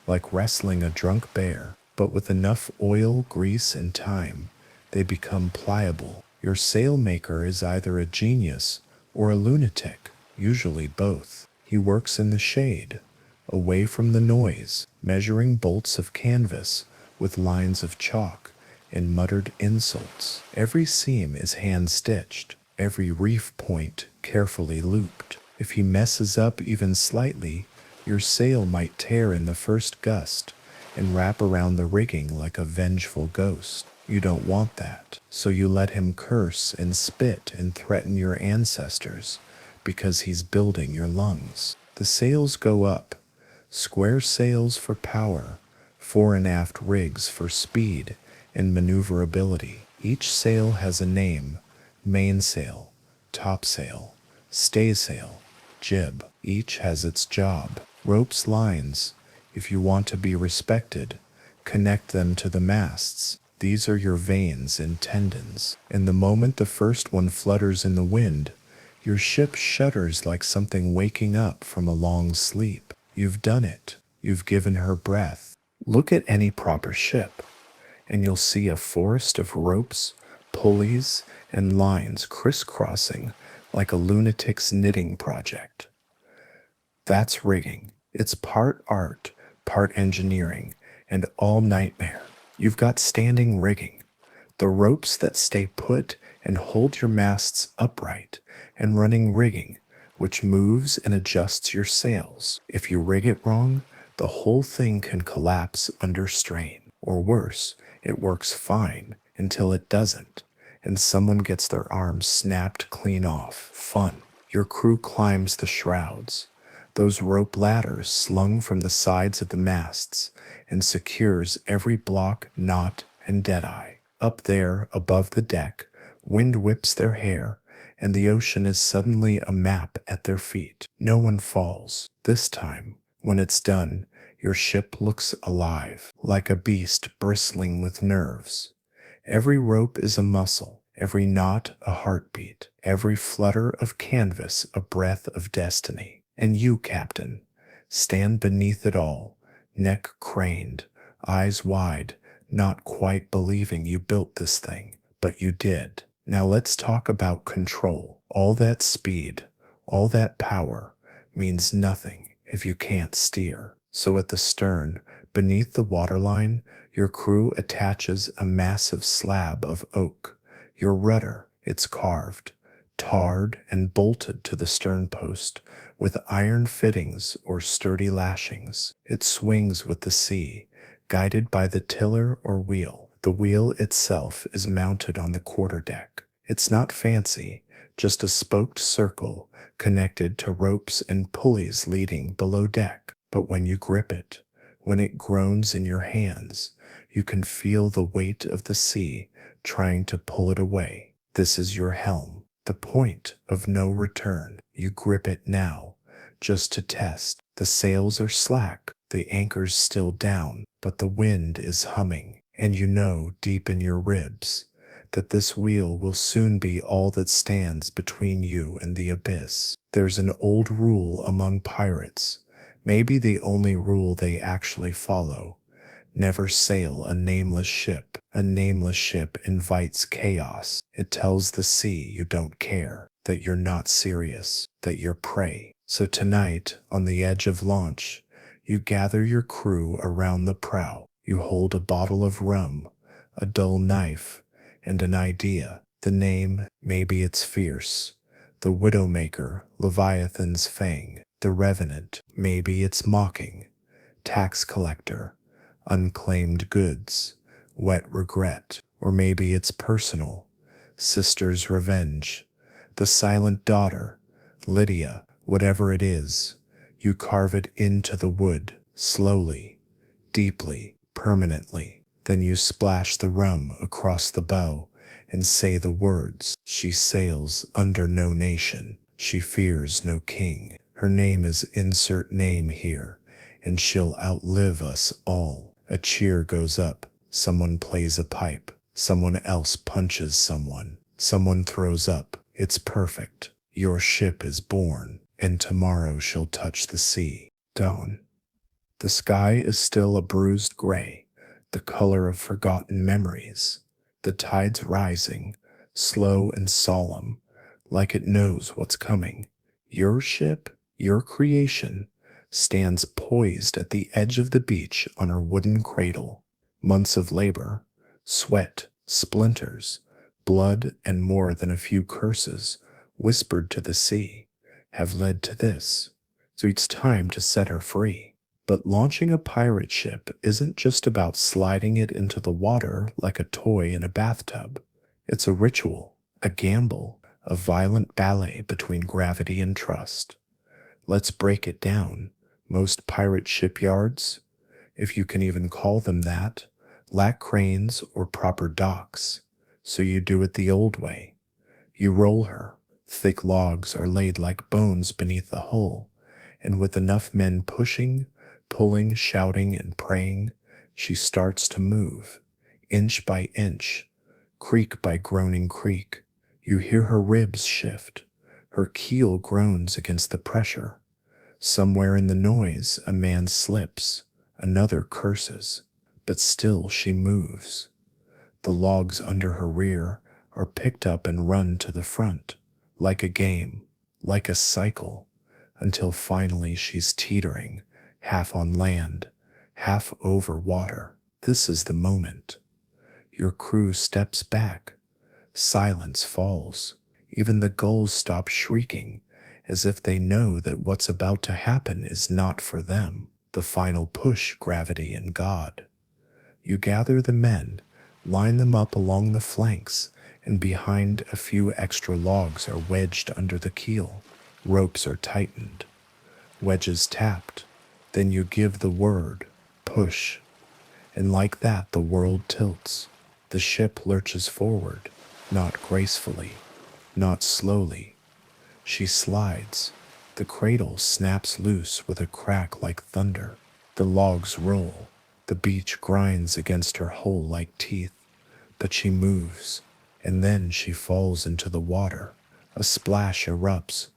like wrestling a drunk bear, but with enough oil, grease, and time, they become pliable. Your sailmaker is either a genius or a lunatic, usually both. He works in the shade, away from the noise, measuring bolts of canvas with lines of chalk and muttered insults. Every seam is hand-stitched, every reef point carefully looped. If he messes up even slightly, your sail might tear in the first gust and wrap around the rigging like a vengeful ghost. You don't want that, so you let him curse and spit and threaten your ancestors because he's building your lungs. The sails go up, square sails for power, fore and aft rigs for speed and maneuverability. Each sail has a name: mainsail, topsail, staysail, jib. Each has its job. Ropes, lines, if you want to be respected, connect them to the masts. These are your veins and tendons, and the moment the first one flutters in the wind, your ship shudders like something waking up from a long sleep. You've done it. You've given her breath. Look at any proper ship, and you'll see a forest of ropes, pulleys, and lines crisscrossing like a lunatic's knitting project. That's rigging. It's part art, part engineering, and all nightmare. You've got standing rigging, the ropes that stay put and hold your masts upright, and running rigging, which moves and adjusts your sails. If you rig it wrong, the whole thing can collapse under strain. Or worse, it works fine until it doesn't, and someone gets their arms snapped clean off. Fun. Your crew climbs the shrouds, those rope ladders slung from the sides of the masts, and secures every block, knot, and deadeye. Up there, above the deck, wind whips their hair, and the ocean is suddenly a map at their feet. No one falls. This time, when it's done, your ship looks alive, like a beast bristling with nerves. Every rope is a muscle, every knot a heartbeat, every flutter of canvas a breath of destiny. And you, Captain, stand beneath it all, neck craned, eyes wide, not quite believing you built this thing, but you did. Now let's talk about control. All that speed, all that power means nothing if you can't steer. So at the stern, beneath the waterline, your crew attaches a massive slab of oak. Your rudder, it's carved, tarred, and bolted to the stern post with iron fittings or sturdy lashings. It swings with the sea, guided by the tiller or wheel. The wheel itself is mounted on the quarterdeck. It's not fancy, just a spoked circle connected to ropes and pulleys leading below deck. But when you grip it, when it groans in your hands, you can feel the weight of the sea trying to pull it away. This is your helm, the point of no return. You grip it now, just to test. The sails are slack, the anchor's still down, but the wind is humming, and you know deep in your ribs that this wheel will soon be all that stands between you and the abyss. There's an old rule among pirates, maybe the only rule they actually follow: never sail a nameless ship. A nameless ship invites chaos. It tells the sea you don't care, that you're not serious, that you're prey. So tonight, on the edge of launch, you gather your crew around the prow. You hold a bottle of rum, a dull knife, and an idea. The name, maybe it's fierce. The widowmaker, Leviathan's fang. The revenant, maybe it's mocking. Tax collector, unclaimed goods. Wet regret, or maybe it's personal. Sister's revenge. The silent daughter, Lydia, whatever it is. You carve it into the wood, slowly, deeply, permanently. Then you splash the rum across the bow and say the words. She sails under no nation. She fears no king. Her name is insert name here, and she'll outlive us all. A cheer goes up. Someone plays a pipe. Someone else punches someone. Someone throws up. It's perfect. Your ship is born, and tomorrow she'll touch the sea. Dawn. The sky is still a bruised gray, the color of forgotten memories. The tide's rising, slow and solemn, like it knows what's coming. Your ship, your creation, stands poised at the edge of the beach on her wooden cradle. Months of labor, sweat, splinters, blood, and more than a few curses, whispered to the sea, have led to this. So it's time to set her free. But launching a pirate ship isn't just about sliding it into the water like a toy in a bathtub. It's a ritual, a gamble, a violent ballet between gravity and trust. Let's break it down. Most pirate shipyards, if you can even call them that, lack cranes or proper docks. So you do it the old way. You roll her. Thick logs are laid like bones beneath the hull, and with enough men pushing, pulling, shouting, and praying, she starts to move, inch by inch, creak by groaning creak. You hear her ribs shift. Her keel groans against the pressure. Somewhere in the noise, a man slips, another curses, but still she moves. The logs under her rear are picked up and run to the front, like a game, like a cycle, until finally she's teetering, half on land, half over water. This is the moment. Your crew steps back. Silence falls. Even the gulls stop shrieking, as if they know that what's about to happen is not for them. The final push, gravity, and God. You gather the men, line them up along the flanks, and behind a few extra logs are wedged under the keel. Ropes are tightened. Wedges tapped. Then you give the word, push. And like that the world tilts. The ship lurches forward, not gracefully, not slowly. She slides. The cradle snaps loose with a crack like thunder. The logs roll. The beach grinds against her hull like teeth. But she moves, and then she falls into the water. A splash erupts.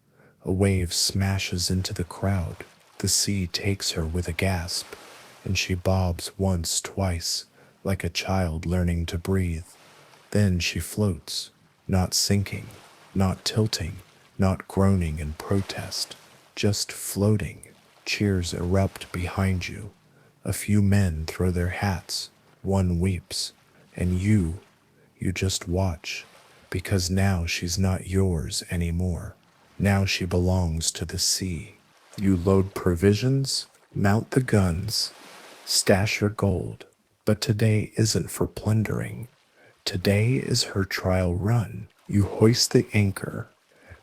A wave smashes into the crowd. The sea takes her with a gasp, and she bobs once, twice, like a child learning to breathe. Then she floats, not sinking, not tilting, not groaning in protest, just floating. Cheers erupt behind you. A few men throw their hats. One weeps. And you just watch, because now she's not yours anymore. Now she belongs to the sea. You load provisions, mount the guns, stash your gold. But today isn't for plundering. Today is her trial run. You hoist the anchor.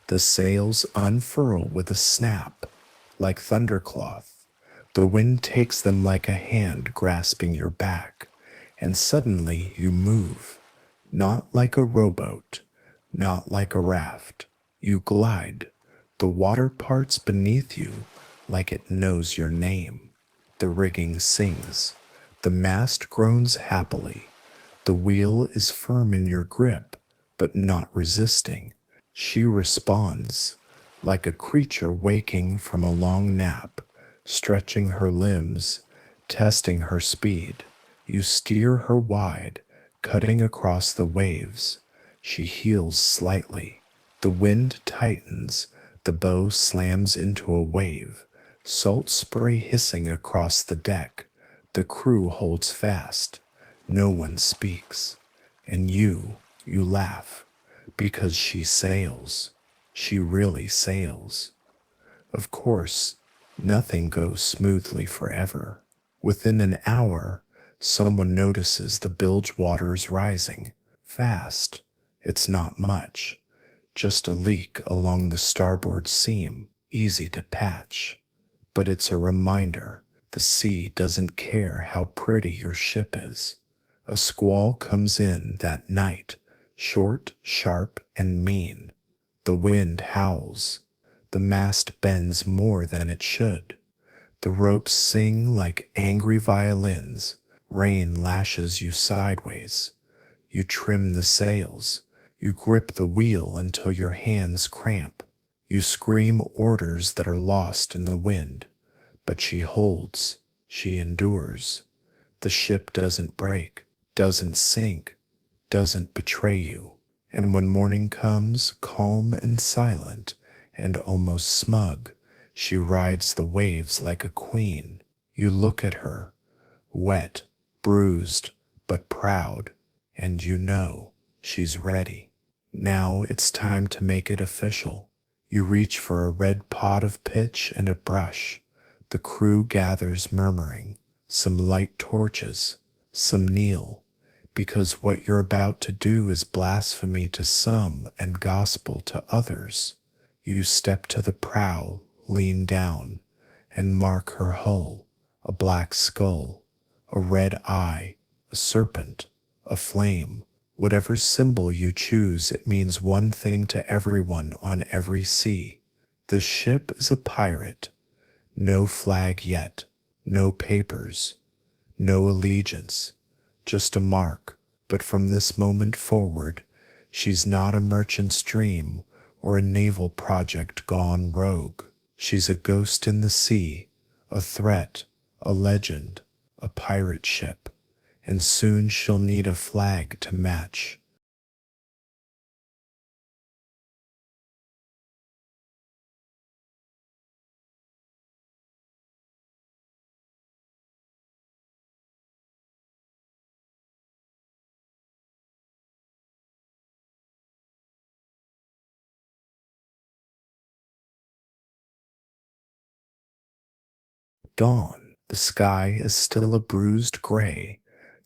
The sails unfurl with a snap, like thundercloth. The wind takes them like a hand grasping your back, and suddenly you move. Not like a rowboat, not like a raft. You glide. The water parts beneath you like it knows your name. The rigging sings. The mast groans happily. The wheel is firm in your grip, but not resisting. She responds, like a creature waking from a long nap, stretching her limbs, testing her speed. You steer her wide, cutting across the waves. She heels slightly. The wind tightens. The bow slams into a wave. Salt spray hissing across the deck. The crew holds fast. No one speaks. And you laugh, because she sails. She really sails. Of course, nothing goes smoothly forever. Within an hour, someone notices the bilge waters rising fast. It's not much, just a leak along the starboard seam, easy to patch. But it's a reminder the sea doesn't care how pretty your ship is. A squall comes in that night, short, sharp, and mean. The wind howls. The mast bends more than it should. The ropes sing like angry violins. Rain lashes you sideways. You trim the sails. You grip the wheel until your hands cramp. You scream orders that are lost in the wind. But she holds. She endures. The ship doesn't break, doesn't sink, doesn't betray you. And when morning comes, calm and silent and almost smug, she rides the waves like a queen. You look at her, wet, bruised, but proud, and you know she's ready. Now it's time to make it official. You reach for a red pot of pitch and a brush. The crew gathers murmuring. Some light torches, some kneel, because what you're about to do is blasphemy to some and gospel to others. You step to the prow, lean down, and mark her hull, a black skull, a red eye, a serpent, a flame. Whatever symbol you choose, it means one thing to everyone on every sea. The ship is a pirate. No flag yet, no papers, no allegiance, just a mark. But from this moment forward, she's not a merchant's dream or a naval project gone rogue. She's a ghost in the sea, a threat, a legend, a pirate ship, and soon she'll need a flag to match. Dawn. The sky is still a bruised gray,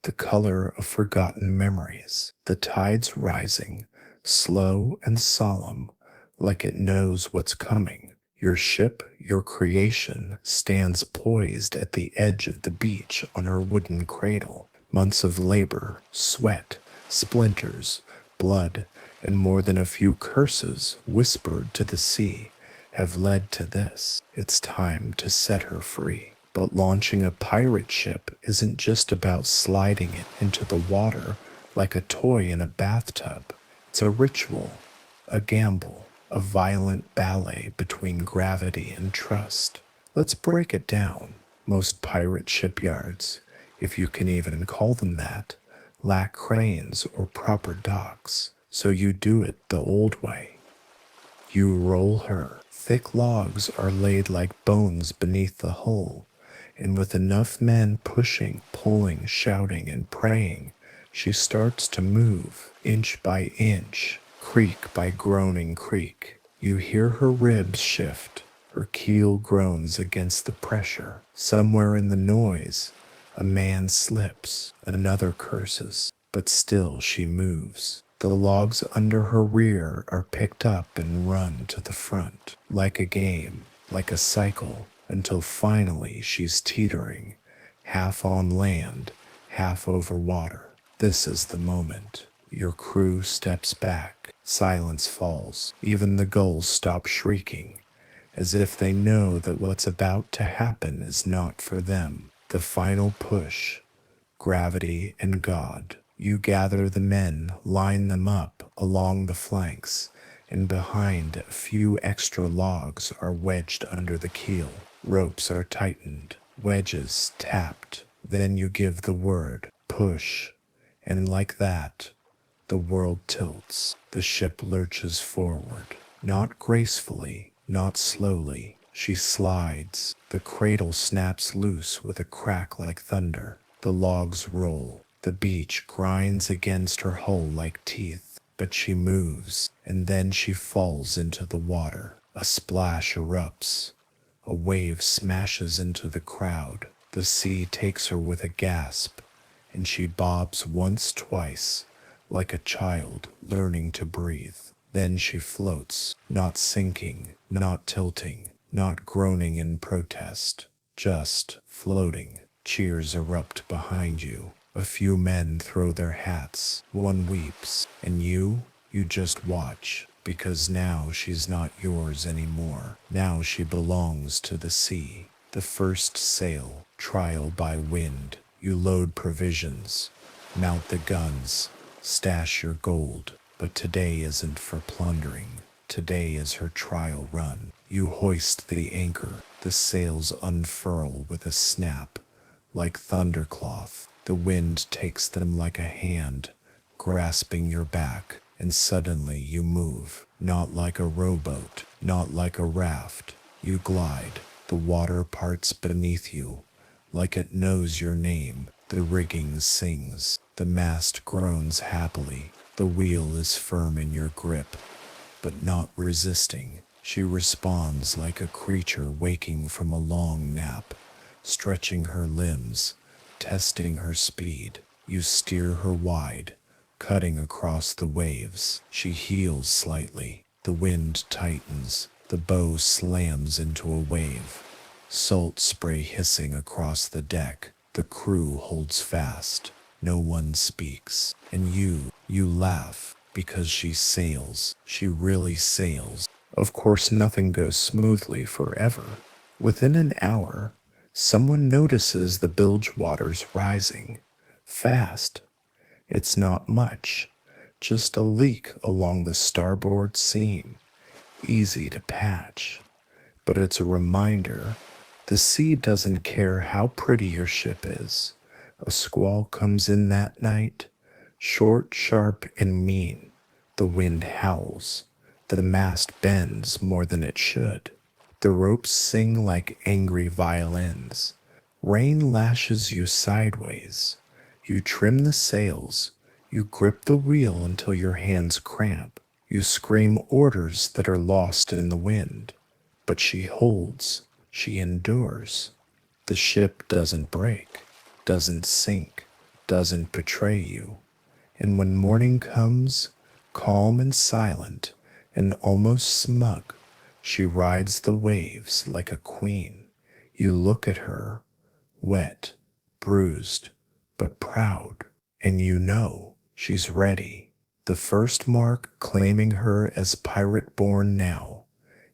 the color of forgotten memories. The tide's rising, slow and solemn, like it knows what's coming. Your ship, your creation, stands poised at the edge of the beach on her wooden cradle. Months of labor, sweat, splinters, blood, and more than a few curses whispered to the sea have led to this. It's time to set her free. But launching a pirate ship isn't just about sliding it into the water like a toy in a bathtub. It's a ritual, a gamble, a violent ballet between gravity and trust. Let's break it down. Most pirate shipyards, if you can even call them that, lack cranes or proper docks, so you do it the old way. You roll her. Thick logs are laid like bones beneath the hull, and with enough men pushing, pulling, shouting, and praying, she starts to move, inch by inch, creak by groaning creak. You hear her ribs shift, her keel groans against the pressure. Somewhere in the noise, a man slips, another curses, but still she moves. The logs under her rear are picked up and run to the front, like a game, like a cycle, until finally she's teetering, half on land, half over water. This is the moment. Your crew steps back. Silence falls. Even the gulls stop shrieking, as if they know that what's about to happen is not for them. The final push. Gravity and God. You gather the men, line them up along the flanks, and behind a few extra logs are wedged under the keel. Ropes are tightened, wedges tapped. Then you give the word, push, and like that, the world tilts. The ship lurches forward, not gracefully, not slowly. She slides. The cradle snaps loose with a crack like thunder. The logs roll. The beach grinds against her hull like teeth. but she moves, and then she falls into the water. A splash erupts. A wave smashes into the crowd. The sea takes her with a gasp, and she bobs once, twice, like a child learning to breathe. Then she floats, not sinking, not tilting, not groaning in protest, just floating. Cheers erupt behind you. A few men throw their hats. One weeps, and you just watch, because now she's not yours anymore. Now she belongs to the sea. The first sail, trial by wind. You load provisions, mount the guns, stash your gold. But today isn't for plundering. Today is her trial run. You hoist the anchor. The sails unfurl with a snap, like thundercloth. The wind takes them like a hand, grasping your back, and suddenly you move. Not like a rowboat, not like a raft. You glide. The water parts beneath you, like it knows your name. The rigging sings. The mast groans happily. The wheel is firm in your grip, but not resisting. She responds like a creature waking from a long nap, stretching her limbs, testing her speed. You steer her wide, cutting across the waves. She heels slightly. The wind tightens. The bow slams into a wave. Salt spray hissing across the deck. The crew holds fast. No one speaks. And you laugh, because she sails. She really sails. Of course, nothing goes smoothly forever. Within an hour, someone notices the bilge waters rising. Fast. It's not much. Just a leak along the starboard seam. Easy to patch. But it's a reminder. The sea doesn't care how pretty your ship is. A squall comes in that night, short, sharp, and mean. The wind howls. The mast bends more than it should. The ropes sing like angry violins. Rain lashes you sideways. You trim the sails. You grip the wheel until your hands cramp. You scream orders that are lost in the wind. But she holds. She endures. The ship doesn't break, doesn't sink, doesn't betray you. And when morning comes, calm and silent and almost smug, she rides the waves like a queen. You look at her, wet, bruised, but proud, and you know she's ready. The first mark claiming her as pirate-born now.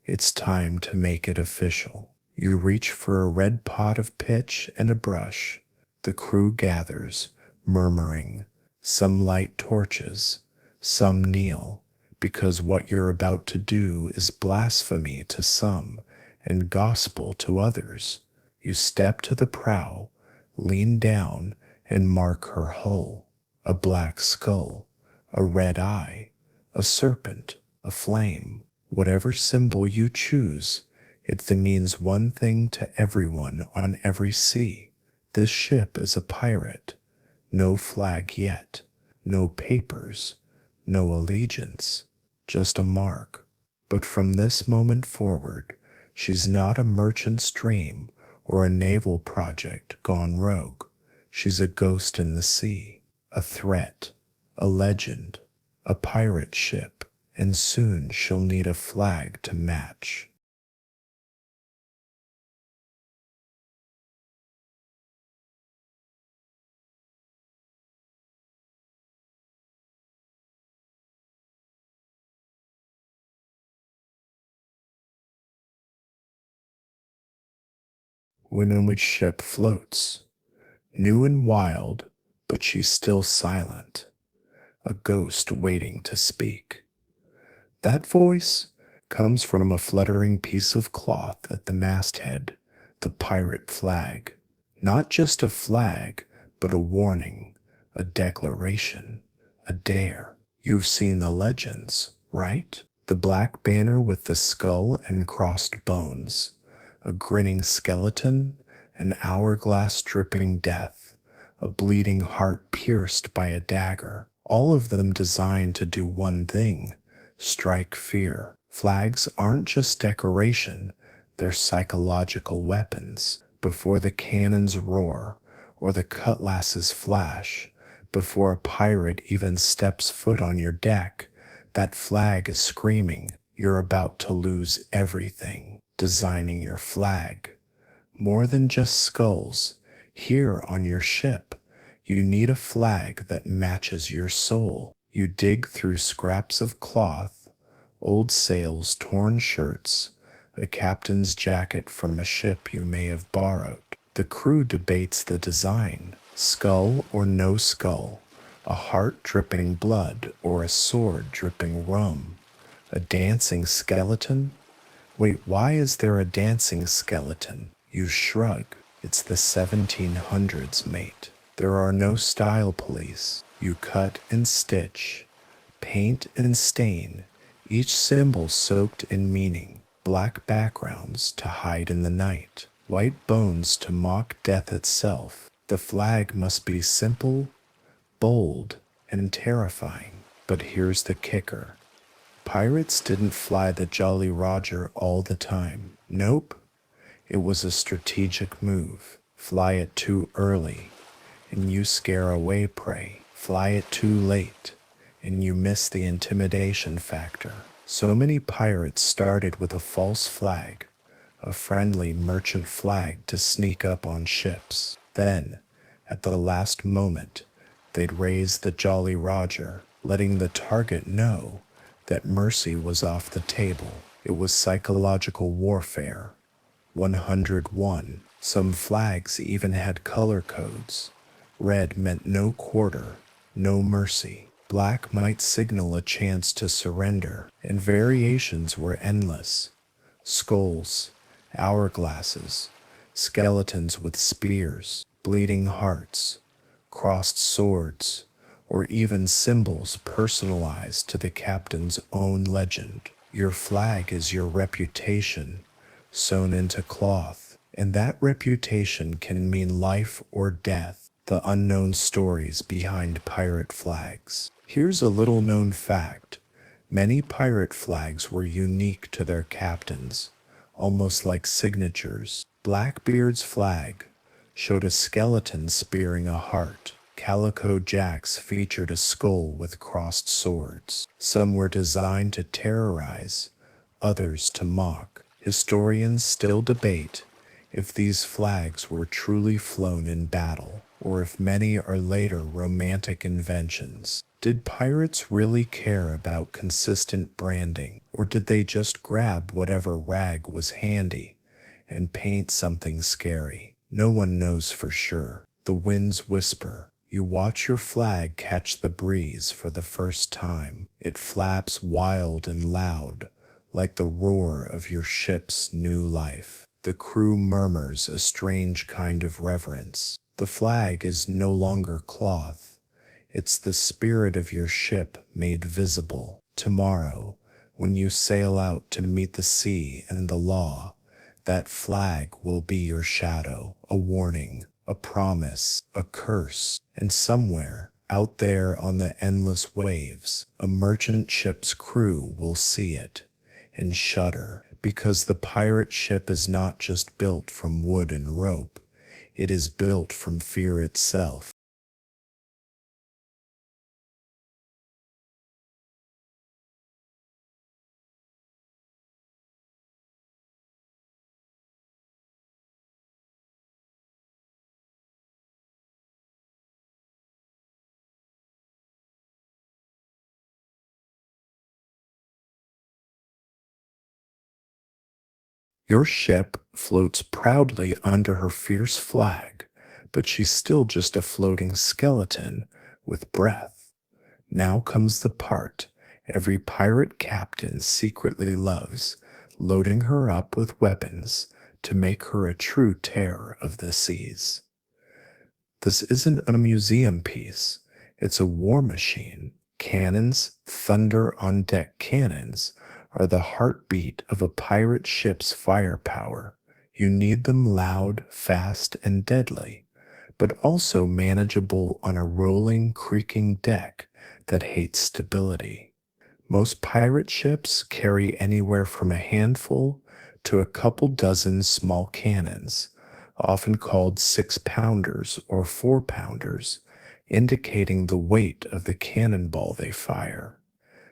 It's time to make it official. You reach for a red pot of pitch and a brush. The crew gathers, murmuring. Some light torches, some kneel, because what you're about to do is blasphemy to some and gospel to others. You step to the prow, lean down, and mark her hull. A black skull, a red eye, a serpent, a flame. Whatever symbol you choose, it means one thing to everyone on every sea. This ship is a pirate. No flag yet. No papers. No allegiance. Just a mark. But from this moment forward, she's not a merchant's dream or a naval project gone rogue. She's a ghost in the sea, a threat, a legend, a pirate ship, and soon she'll need a flag to match. When in which ship floats, new and wild, but she's still silent, a ghost waiting to speak. That voice comes from a fluttering piece of cloth at the masthead, the pirate flag. Not just a flag, but a warning, a declaration, a dare. You've seen the legends, right? The black banner with the skull and crossed bones, a grinning skeleton, an hourglass dripping death, a bleeding heart pierced by a dagger. all of them designed to do one thing: strike fear. Flags aren't just decoration, they're psychological weapons. Before the cannons roar or the cutlasses flash, before a pirate even steps foot on your deck, that flag is screaming, you're about to lose everything. Designing your flag, more than just skulls, here on your ship, you need a flag that matches your soul. You dig through scraps of cloth, old sails, torn shirts, a captain's jacket from a ship you may have borrowed. The crew debates the design: skull or no skull, a heart dripping blood or a sword dripping rum, a dancing skeleton. Wait, why is there a dancing skeleton? You shrug. It's the 1700s, mate. There are no style police. You cut and stitch, paint and stain, each symbol soaked in meaning. Black backgrounds to hide in the night, white bones to mock death itself. The flag must be simple, bold, and terrifying. But here's the kicker. Pirates didn't fly the Jolly Roger all the time. Nope. It was a strategic move. Fly it too early, and you scare away prey. Fly it too late, and you miss the intimidation factor. So many pirates started with a false flag, a friendly merchant flag to sneak up on ships. Then, at the last moment, they'd raise the Jolly Roger, letting the target know that mercy was off the table. It was psychological warfare. 101. Some flags even had color codes. Red meant no quarter, no mercy. Black might signal a chance to surrender, and variations were endless. Skulls, hourglasses, skeletons with spears, bleeding hearts, crossed swords, or even symbols personalized to the captain's own legend. Your flag is your reputation, sewn into cloth, and that reputation can mean life or death. The unknown stories behind pirate flags. Here's a little known fact. Many pirate flags were unique to their captains, almost like signatures. Blackbeard's flag showed a skeleton spearing a heart. Calico Jack's featured a skull with crossed swords. Some were designed to terrorize, others to mock. Historians still debate if these flags were truly flown in battle, or if many are later romantic inventions. Did pirates really care about consistent branding, or did they just grab whatever rag was handy and paint something scary? No one knows for sure. The winds whisper. You watch your flag catch the breeze for the first time. It flaps wild and loud, like the roar of your ship's new life. The crew murmurs a strange kind of reverence. The flag is no longer cloth. It's the spirit of your ship made visible. Tomorrow, when you sail out to meet the sea and the law, that flag will be your shadow, a warning, a promise, a curse. And somewhere, out there on the endless waves, a merchant ship's crew will see it and shudder, because the pirate ship is not just built from wood and rope, it is built from fear itself. Your ship floats proudly under her fierce flag, but she's still just a floating skeleton with breath. Now comes the part every pirate captain secretly loves, loading her up with weapons to make her a true terror of the seas. This isn't a museum piece, it's a war machine. Cannons, thunder on deck cannons, are the heartbeat of a pirate ship's firepower. You need them loud, fast, and deadly, but also manageable on a rolling, creaking deck that hates stability. Most pirate ships carry anywhere from a handful to a couple dozen small cannons, often called 6-pounders or 4-pounders, indicating the weight of the cannonball they fire.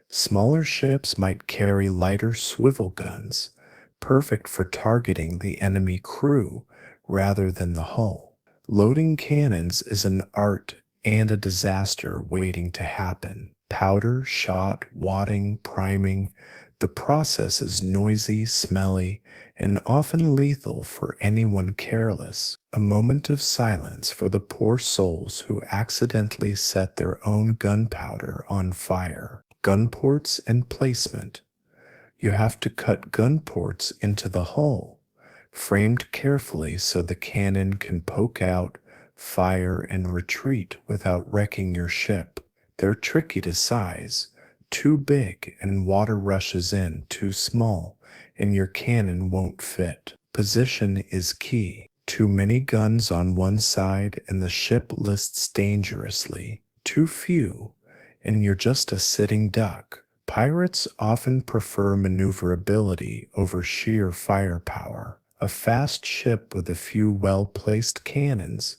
Smaller ships might carry lighter swivel guns, perfect for targeting the enemy crew rather than the hull. Loading cannons is an art and a disaster waiting to happen. Powder, shot, wadding, priming. The process is noisy, smelly, and often lethal for anyone careless. A moment of silence for the poor souls who accidentally set their own gunpowder on fire. Gun ports and placement. You have to cut gun ports into the hull, framed carefully so the cannon can poke out, fire, and retreat without wrecking your ship. They're tricky to size. Too big and water rushes in, too small, and your cannon won't fit. Position is key. Too many guns on one side and the ship lists dangerously. Too few, and you're just a sitting duck. Pirates often prefer maneuverability over sheer firepower. A fast ship with a few well-placed cannons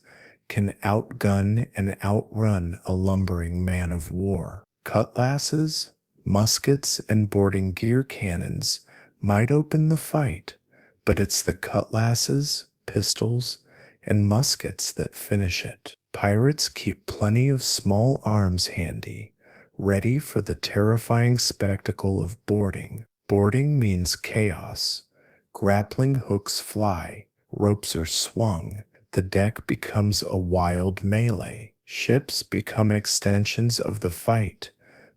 can outgun and outrun a lumbering man of war. Cutlasses, muskets, and boarding gear cannons might open the fight, but it's the cutlasses, pistols, and muskets that finish it. Pirates keep plenty of small arms handy, ready for the terrifying spectacle of boarding. Boarding means chaos. Grappling hooks fly, ropes are swung, the deck becomes a wild melee. Ships become extensions of the fight,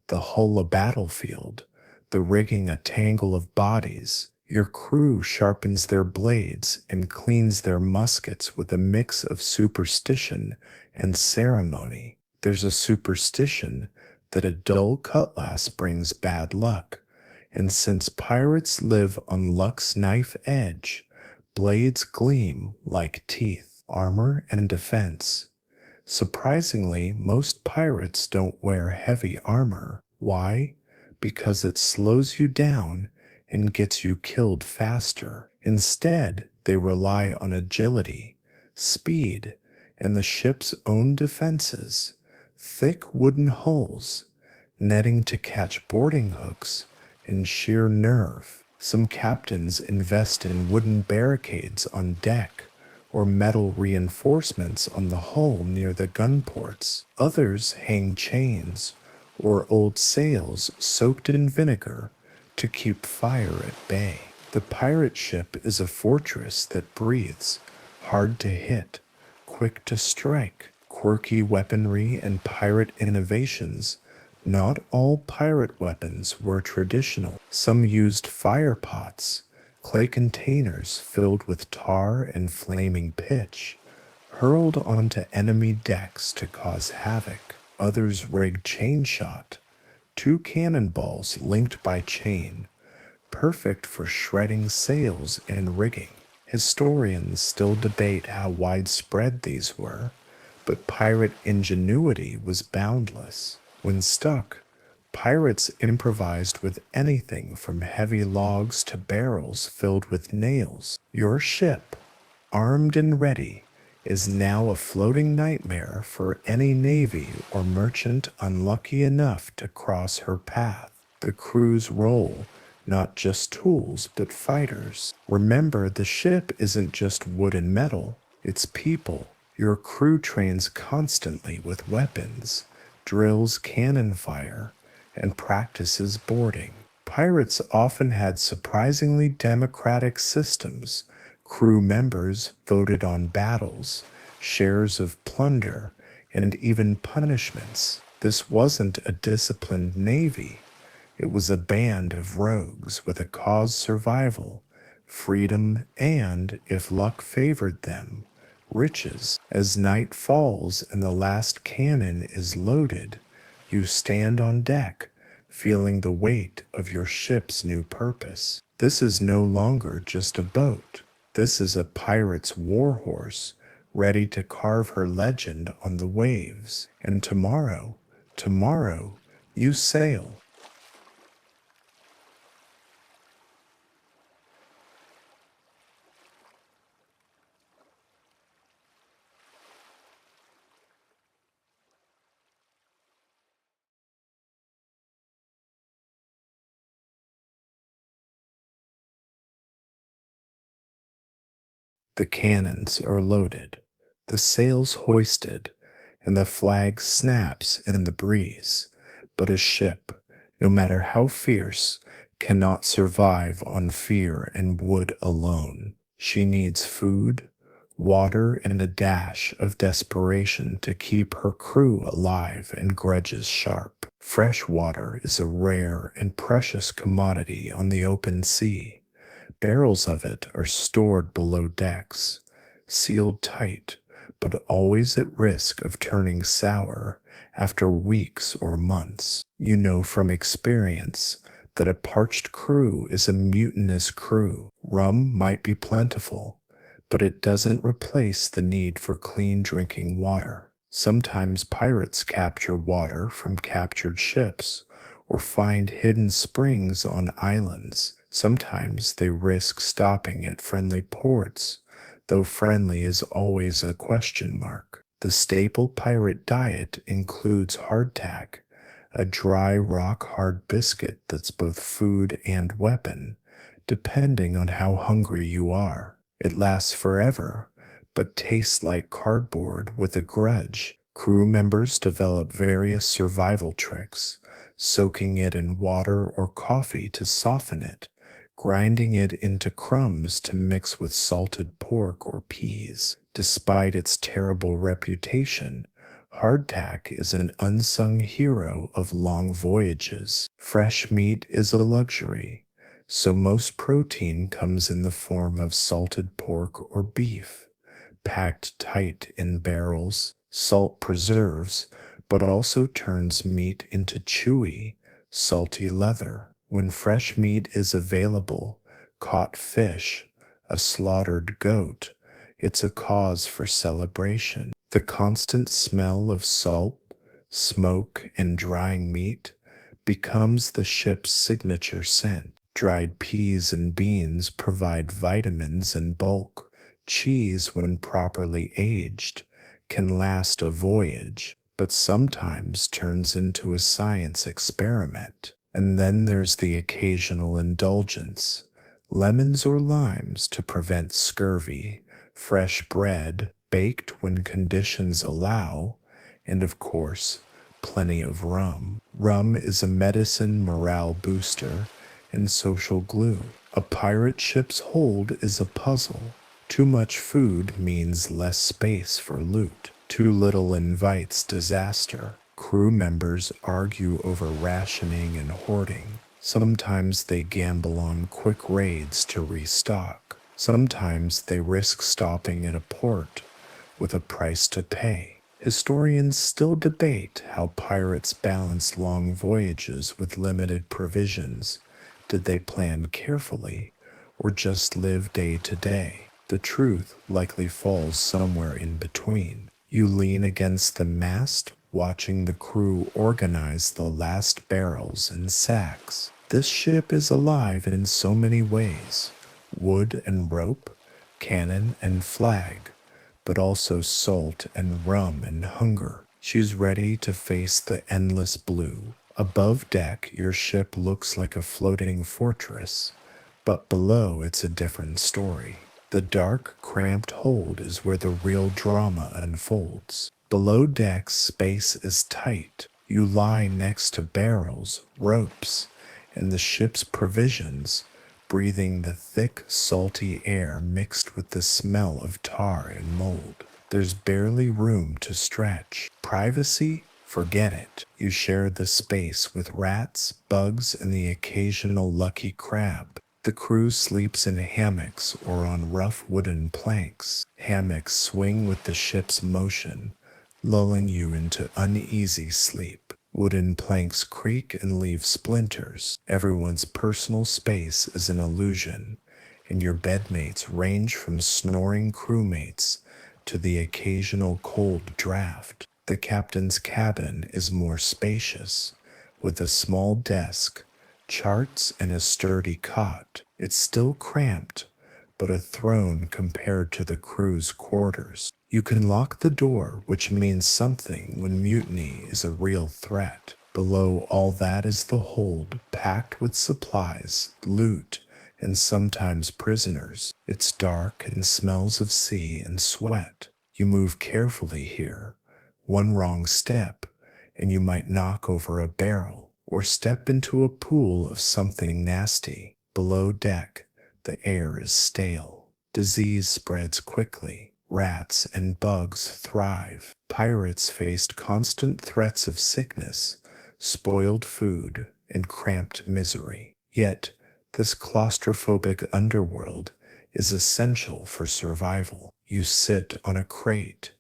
the hull a battlefield, the rigging a tangle of bodies. Your crew sharpens their blades and cleans their muskets with a mix of superstition and ceremony. There's a superstition that a dull cutlass brings bad luck, and since pirates live on luck's knife edge, blades gleam like teeth. Armor and defense. Surprisingly, most pirates don't wear heavy armor. Why? Because it slows you down and gets you killed faster. Instead, they rely on agility, speed, and the ship's own defenses. Thick wooden hulls, netting to catch boarding hooks, and sheer nerve. Some captains invest in wooden barricades on deck or metal reinforcements on the hull near the gun ports. Others hang chains or old sails soaked in vinegar to keep fire at bay. The pirate ship is a fortress that breathes, hard to hit, quick to strike. Quirky weaponry and pirate innovations. Not all pirate weapons were traditional. Some used fire pots, clay containers filled with tar and flaming pitch, hurled onto enemy decks to cause havoc. Others rigged chain shot, 2 cannonballs linked by chain, perfect for shredding sails and rigging. Historians still debate how widespread these were, but pirate ingenuity was boundless. When stuck, pirates improvised with anything from heavy logs to barrels filled with nails. Your ship, armed and ready, is now a floating nightmare for any navy or merchant unlucky enough to cross her path. The crew's role, not just tools but fighters. Remember, the ship isn't just wood and metal, it's people. Your crew trains constantly with weapons, drills cannon fire, and practices boarding. Pirates often had surprisingly democratic systems. Crew members voted on battles, shares of plunder, and even punishments. This wasn't a disciplined navy. It was a band of rogues with a cause: survival, freedom, and, if luck favored them, riches. As night falls and the last cannon is loaded, you stand on deck, feeling the weight of your ship's new purpose. This is no longer just a boat. This is a pirate's warhorse, ready to carve her legend on the waves. And tomorrow, You sail. The cannons are loaded, the sails hoisted, and the flag snaps in the breeze. But a ship, no matter how fierce, cannot survive on fear and wood alone. She needs food, water, and a dash of desperation to keep her crew alive and grudges sharp. Fresh water is a rare and precious commodity on the open sea. Barrels of it are stored below decks, sealed tight, but always at risk of turning sour after weeks or months. You know from experience that a parched crew is a mutinous crew. Rum might be plentiful, but it doesn't replace the need for clean drinking water. Sometimes pirates capture water from captured ships or find hidden springs on islands. Sometimes they risk stopping at friendly ports, though friendly is always a question mark. The staple pirate diet includes hardtack, a dry rock hard biscuit that's both food and weapon, depending on how hungry you are. It lasts forever, but tastes like cardboard with a grudge. Crew members develop various survival tricks, soaking it in water or coffee to soften it, grinding it into crumbs to mix with salted pork or peas. Despite its terrible reputation, hardtack is an unsung hero of long voyages. Fresh meat is a luxury, so most protein comes in the form of salted pork or beef, packed tight in barrels. Salt preserves, but also turns meat into chewy, salty leather. When fresh meat is available, caught fish, a slaughtered goat, it's a cause for celebration. The constant smell of salt, smoke, and drying meat becomes the ship's signature scent. Dried peas and beans provide vitamins and bulk. Cheese, when properly aged, can last a voyage, but sometimes turns into a science experiment. And then there's the occasional indulgence, lemons or limes to prevent scurvy, fresh bread baked when conditions allow, and of course, plenty of rum. Rum is a medicine, morale booster, and social glue. A pirate ship's hold is a puzzle. Too much food means less space for loot. Too little invites disaster. Crew members argue over rationing and hoarding. Sometimes they gamble on quick raids to restock. Sometimes they risk stopping at a port with a price to pay. Historians still debate how pirates balanced long voyages with limited provisions. Did they plan carefully or just live day to day? The truth likely falls somewhere in between. You lean against the mast, watching the crew organize the last barrels and sacks. This ship is alive in so many ways: wood and rope, cannon and flag, but also salt and rum and hunger. She's ready to face the endless blue. Above deck, your ship looks like a floating fortress, but below it's a different story. The dark, cramped hold is where the real drama unfolds. Below deck, space is tight. You lie next to barrels, ropes, and the ship's provisions, breathing the thick, salty air mixed with the smell of tar and mold. There's barely room to stretch. Privacy? Forget it. You share the space with rats, bugs, and the occasional lucky crab. The crew sleeps in hammocks or on rough wooden planks. Hammocks swing with the ship's motion, lulling you into uneasy sleep. Wooden planks creak and leave splinters. Everyone's personal space is an illusion, and your bedmates range from snoring crewmates to the occasional cold draft. The captain's cabin is more spacious, with a small desk, charts, and a sturdy cot. It's still cramped, but a throne compared to the crew's quarters. You can lock the door, which means something when mutiny is a real threat. Below all that is the hold, packed with supplies, loot, and sometimes prisoners. It's dark and smells of sea and sweat. You move carefully here. One wrong step, and you might knock over a barrel or step into a pool of something nasty. Below deck, the air is stale. Disease spreads quickly. Rats and bugs thrive. Pirates faced constant threats of sickness, spoiled food, and cramped misery. Yet, this claustrophobic underworld is essential for survival. You sit on a crate,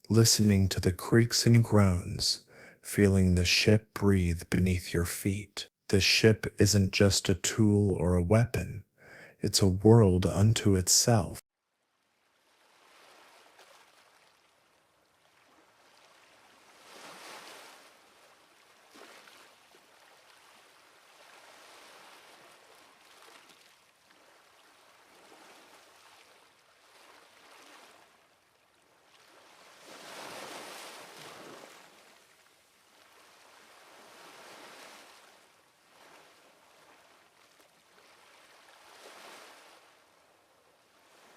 listening to the creaks and groans, feeling the ship breathe beneath your feet. The ship isn't just a tool or a weapon, it's a world unto itself.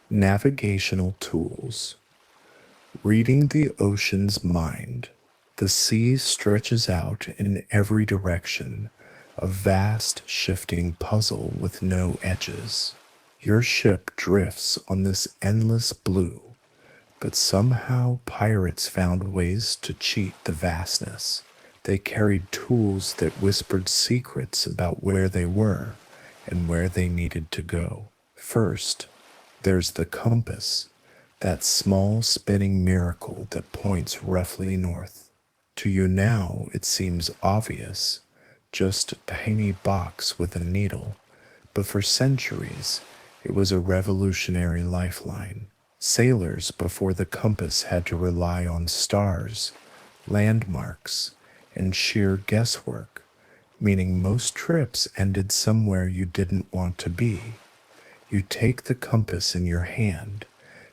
Navigational tools. Reading the ocean's mind. The sea stretches out in every direction, a vast shifting puzzle with no edges. Your ship drifts on this endless blue, but somehow pirates found ways to cheat the vastness. They carried tools that whispered secrets about where they were and where they needed to go. First, there's the compass, that small spinning miracle that points roughly north. To you now, it seems obvious, just a tiny box with a needle, but for centuries, it was a revolutionary lifeline. Sailors before the compass had to rely on stars, landmarks, and sheer guesswork, meaning most trips ended somewhere you didn't want to be. You take the compass in your hand,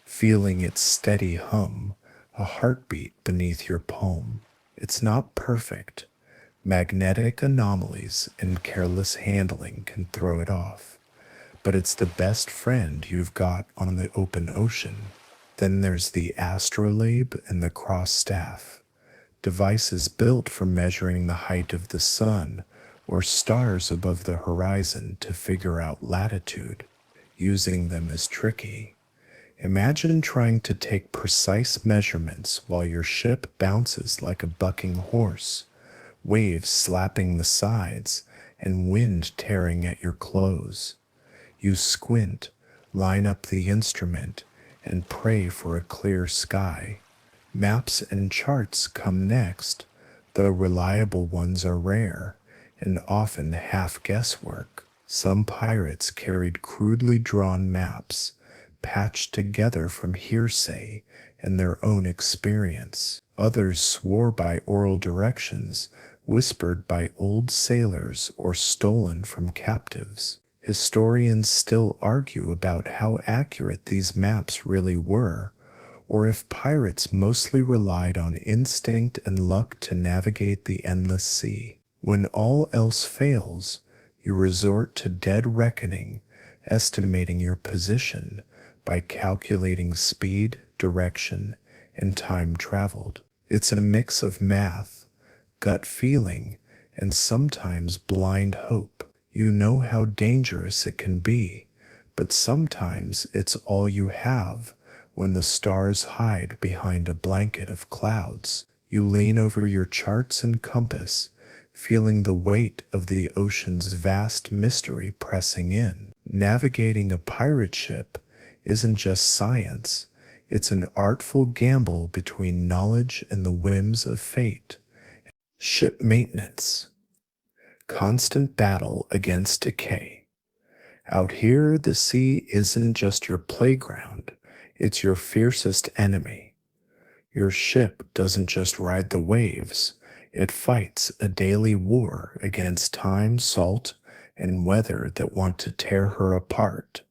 feeling its steady hum, a heartbeat beneath your palm. It's not perfect. Magnetic anomalies and careless handling can throw it off, but it's the best friend you've got on the open ocean. Then there's the astrolabe and the cross staff, devices built for measuring the height of the sun or stars above the horizon to figure out latitude. Using them is tricky. Imagine trying to take precise measurements while your ship bounces like a bucking horse, waves slapping the sides, and wind tearing at your clothes. You squint, line up the instrument, and pray for a clear sky. Maps and charts come next, though reliable ones are rare and often half guesswork. Some pirates carried crudely drawn maps, patched together from hearsay and their own experience. Others swore by oral directions, whispered by old sailors or stolen from captives. Historians still argue about how accurate these maps really were, or if pirates mostly relied on instinct and luck to navigate the endless sea. When all else fails, you resort to dead reckoning, estimating your position by calculating speed, direction, and time traveled. It's a mix of math, gut feeling, and sometimes blind hope. You know how dangerous it can be, but sometimes it's all you have when the stars hide behind a blanket of clouds. You lean over your charts and compass, feeling the weight of the ocean's vast mystery pressing in. Navigating a pirate ship isn't just science, it's an artful gamble between knowledge and the whims of fate. Ship maintenance. Constant battle against decay. Out here, the sea isn't just your playground, it's your fiercest enemy. Your ship doesn't just ride the waves, It fights a daily war against time, salt, and weather that want to tear her apart.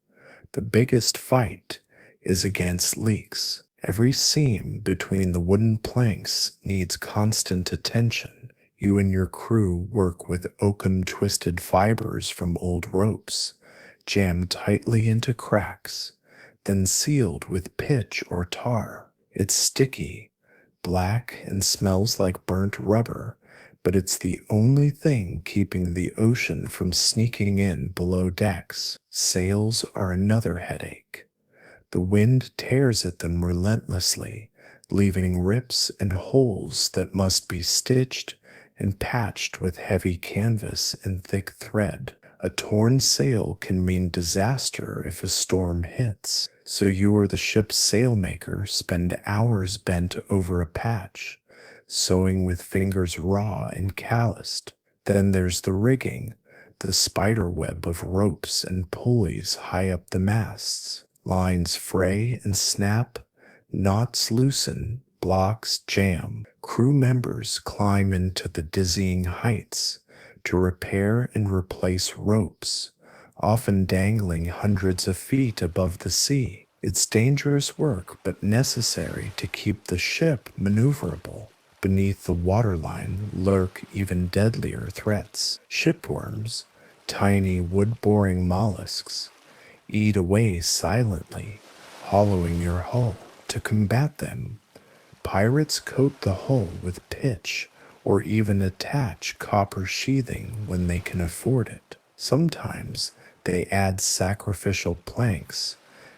The biggest fight is against leaks. Every seam between the wooden planks needs constant attention. You and your crew work with oakum twisted fibers from old ropes, jammed tightly into cracks, then sealed with pitch or tar. It's sticky, black, and smells like burnt rubber, but it's the only thing keeping the ocean from sneaking in below decks. Sails are another headache. The wind tears at them relentlessly, leaving rips and holes that must be stitched and patched with heavy canvas and thick thread. A torn sail can mean disaster if a storm hits, so you or the ship's sailmaker spend hours bent over a patch, sewing with fingers raw and calloused. Then there's the rigging, the spider web of ropes and pulleys high up the masts. Lines fray and snap, knots loosen, blocks jam. Crew members climb into the dizzying heights to repair and replace ropes, often dangling hundreds of feet above the sea. It's dangerous work, but necessary to keep the ship maneuverable. Beneath the waterline lurk even deadlier threats. Shipworms, tiny wood-boring mollusks, eat away silently, hollowing your hull. To combat them, pirates coat the hull with pitch or even attach copper sheathing when they can afford it. Sometimes they add sacrificial planks,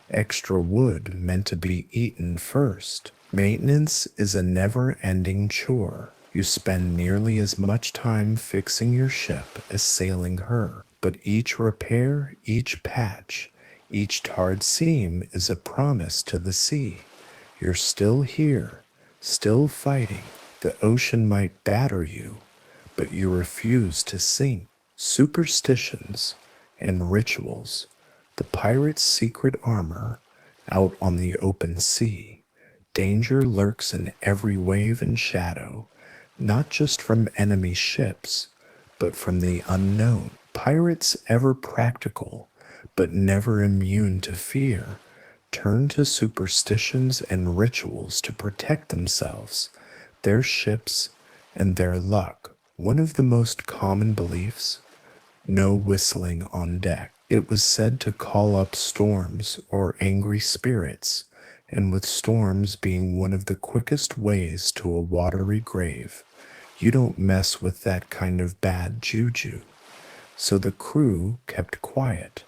extra wood meant to be eaten first. Maintenance is a never-ending chore. You spend nearly as much time fixing your ship as sailing her, but each repair, each patch, each tarred seam is a promise to the sea. You're still here, still fighting. The ocean might batter you, but you refuse to sink. Superstitions and rituals, the pirate's secret armor out on the open sea. Danger lurks in every wave and shadow, not just from enemy ships, but from the unknown. Pirates, ever practical, but never immune to fear, turn to superstitions and rituals to protect themselves, their ships, and their luck. One of the most common beliefs: no whistling on deck. It was said to call up storms or angry spirits, and with storms being one of the quickest ways to a watery grave, you don't mess with that kind of bad juju. So the crew kept quiet,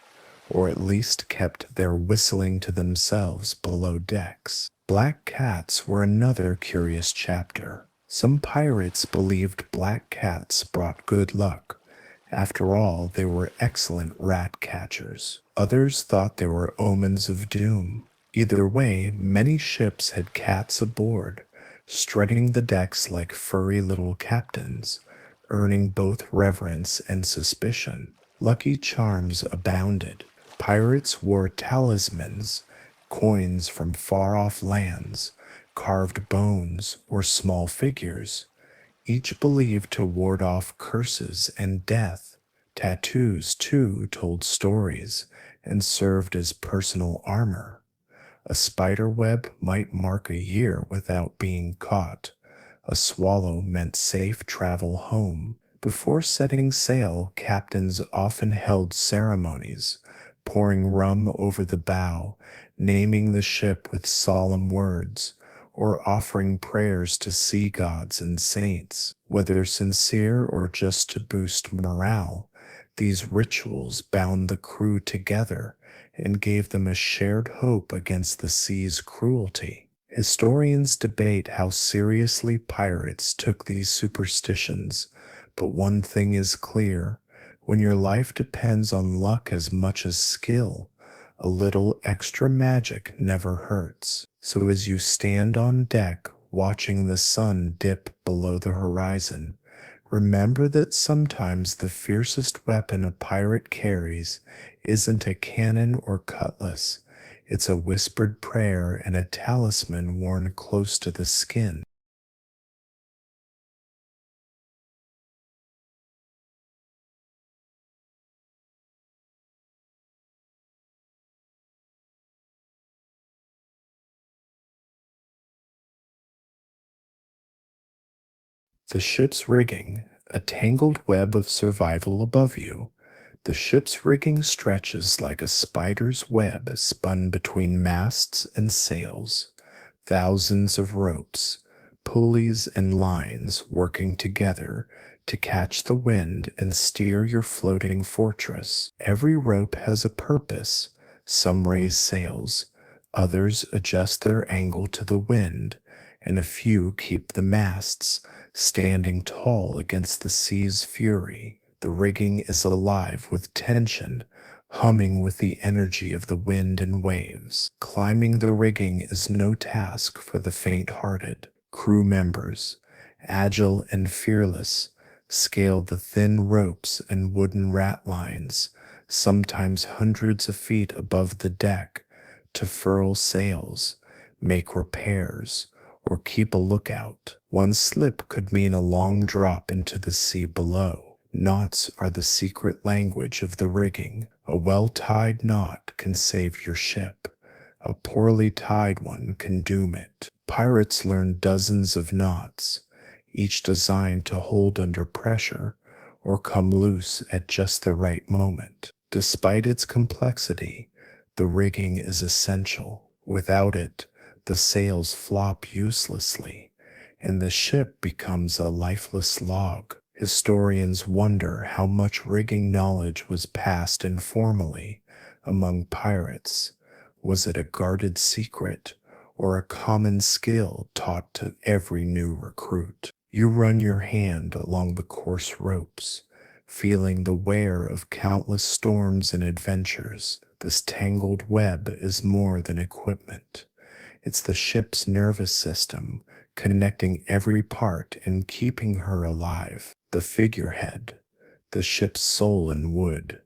or at least kept their whistling to themselves below decks. Black cats were another curious chapter. Some pirates believed black cats brought good luck. After all, they were excellent rat catchers. Others thought they were omens of doom. Either way, many ships had cats aboard, strutting the decks like furry little captains, earning both reverence and suspicion. Lucky charms abounded. Pirates wore talismans, coins from far-off lands, carved bones, or small figures, each believed to ward off curses and death. Tattoos, too, told stories and served as personal armor. A spider web might mark a year without being caught. A swallow meant safe travel home. Before setting sail, captains often held ceremonies, pouring rum over the bow, naming the ship with solemn words, or offering prayers to sea gods and saints. Whether sincere or just to boost morale, these rituals bound the crew together and gave them a shared hope against the sea's cruelty. Historians debate how seriously pirates took these superstitions, but one thing is clear: when your life depends on luck as much as skill, a little extra magic never hurts. So as you stand on deck watching the sun dip below the horizon, remember that sometimes the fiercest weapon a pirate carries isn't a cannon or cutlass. It's a whispered prayer and a talisman worn close to the skin. The ship's rigging, a tangled web of survival above you. The ship's rigging stretches like a spider's web spun between masts and sails. Thousands of ropes, pulleys, and lines working together to catch the wind and steer your floating fortress. Every rope has a purpose. Some raise sails, others adjust their angle to the wind, and a few keep the masts standing tall against the sea's fury. The rigging is alive with tension, humming with the energy of the wind and waves. Climbing the rigging is no task for the faint-hearted. Crew members, agile and fearless, scale the thin ropes and wooden ratlines, sometimes hundreds of feet above the deck, to furl sails, make repairs, or keep a lookout. One slip could mean a long drop into the sea below. Knots are the secret language of the rigging. A well-tied knot can save your ship. A poorly tied one can doom it. Pirates learn dozens of knots, each designed to hold under pressure or come loose at just the right moment. Despite its complexity, the rigging is essential. Without it, the sails flop uselessly, and the ship becomes a lifeless log. Historians wonder how much rigging knowledge was passed informally among pirates. Was it a guarded secret or a common skill taught to every new recruit? You run your hand along the coarse ropes, feeling the wear of countless storms and adventures. This tangled web is more than equipment. It's the ship's nervous system, connecting every part and keeping her alive. The figurehead, the ship's soul in wood.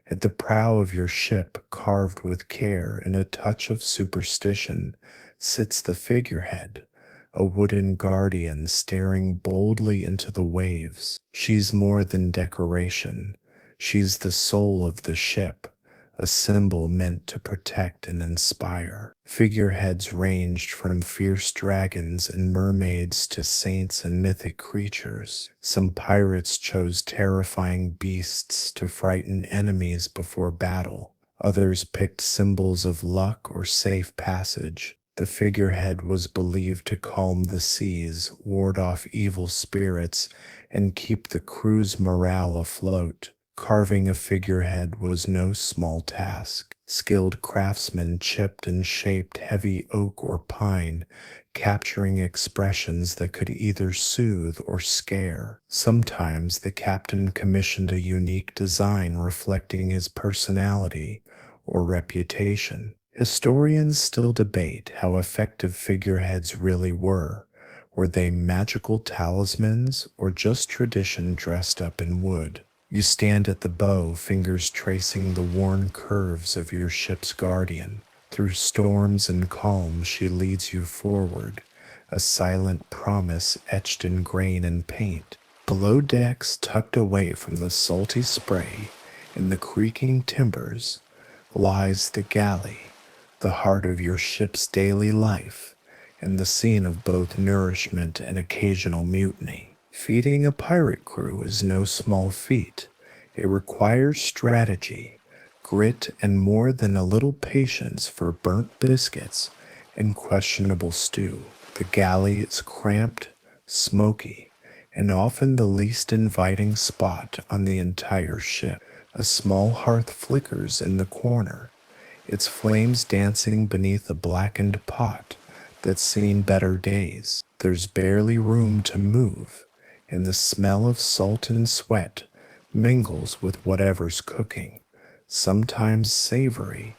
At the prow of your ship, carved with care and a touch of superstition, sits the figurehead, a wooden guardian staring boldly into the waves. She's more than decoration. She's the soul of the ship, a symbol meant to protect and inspire. Figureheads ranged from fierce dragons and mermaids to saints and mythic creatures. Some pirates chose terrifying beasts to frighten enemies before battle. Others picked symbols of luck or safe passage. The figurehead was believed to calm the seas, ward off evil spirits, and keep the crew's morale afloat. Carving a figurehead was no small task. Skilled craftsmen chipped and shaped heavy oak or pine, capturing expressions that could either soothe or scare. Sometimes the captain commissioned a unique design reflecting his personality or reputation. Historians still debate how effective figureheads really were. Were they magical talismans or just tradition dressed up in wood? You stand at the bow, fingers tracing the worn curves of your ship's guardian. Through storms and calms, she leads you forward, a silent promise etched in grain and paint. Below decks, tucked away from the salty spray and the creaking timbers, lies the galley, the heart of your ship's daily life, and the scene of both nourishment and occasional mutiny. Feeding a pirate crew is no small feat. It requires strategy, grit, and more than a little patience for burnt biscuits and questionable stew. The galley is cramped, smoky, and often the least inviting spot on the entire ship. A small hearth flickers in the corner, its flames dancing beneath a blackened pot that's seen better days. There's barely room to move, and the smell of salt and sweat mingles with whatever's cooking, sometimes savory,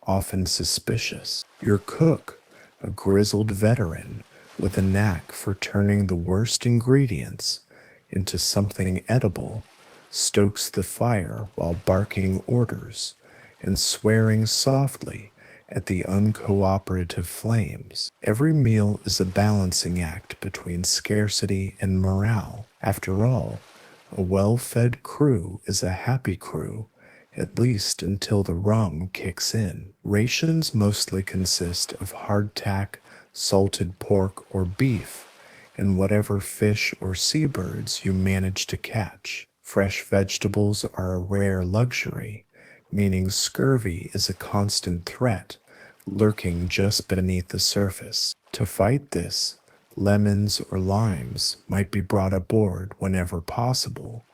often suspicious. Your cook, a grizzled veteran with a knack for turning the worst ingredients into something edible, stokes the fire while barking orders and swearing softly at the uncooperative flames. Every meal is a balancing act between scarcity and morale. After all, a well-fed crew is a happy crew, at least until the rum kicks in. Rations mostly consist of hardtack, salted pork, or beef, and whatever fish or seabirds you manage to catch. Fresh vegetables are a rare luxury, meaning scurvy is a constant threat lurking just beneath the surface. To fight this, lemons or limes might be brought aboard whenever possible,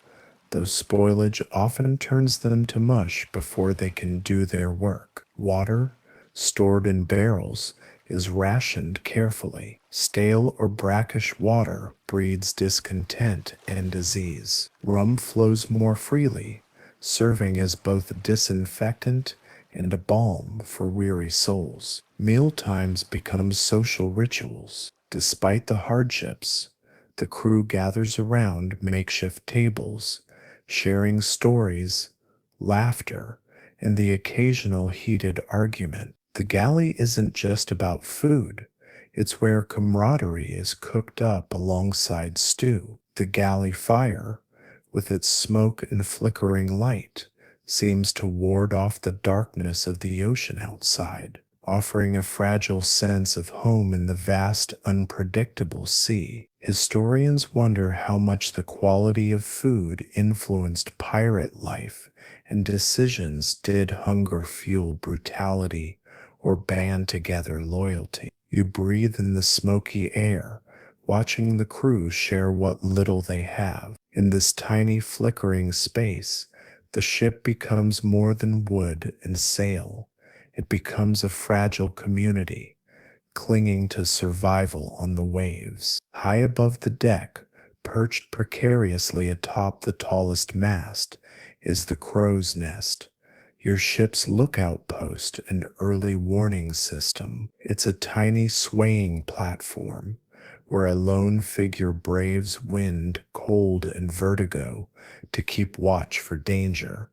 though spoilage often turns them to mush before they can do their work. Water, stored in barrels, is rationed carefully. Stale or brackish water breeds discontent and disease. Rum flows more freely, serving as both a disinfectant and a balm for weary souls. Meal times become social rituals. Despite the hardships, the crew gathers around makeshift tables, sharing stories, laughter, and the occasional heated argument. The galley isn't just about food, it's where camaraderie is cooked up alongside stew. The galley fire, with its smoke and flickering light, seems to ward off the darkness of the ocean outside, offering a fragile sense of home in the vast, unpredictable sea. Historians wonder how much the quality of food influenced pirate life and decisions. Did hunger fuel brutality or band together loyalty? You breathe in the smoky air, watching the crew share what little they have. In this tiny flickering space, the ship becomes more than wood and sail. It becomes a fragile community, clinging to survival on the waves. High above the deck, perched precariously atop the tallest mast, is the crow's nest, your ship's lookout post and early warning system. It's a tiny swaying platform where a lone figure braves wind, cold, and vertigo to keep watch for danger,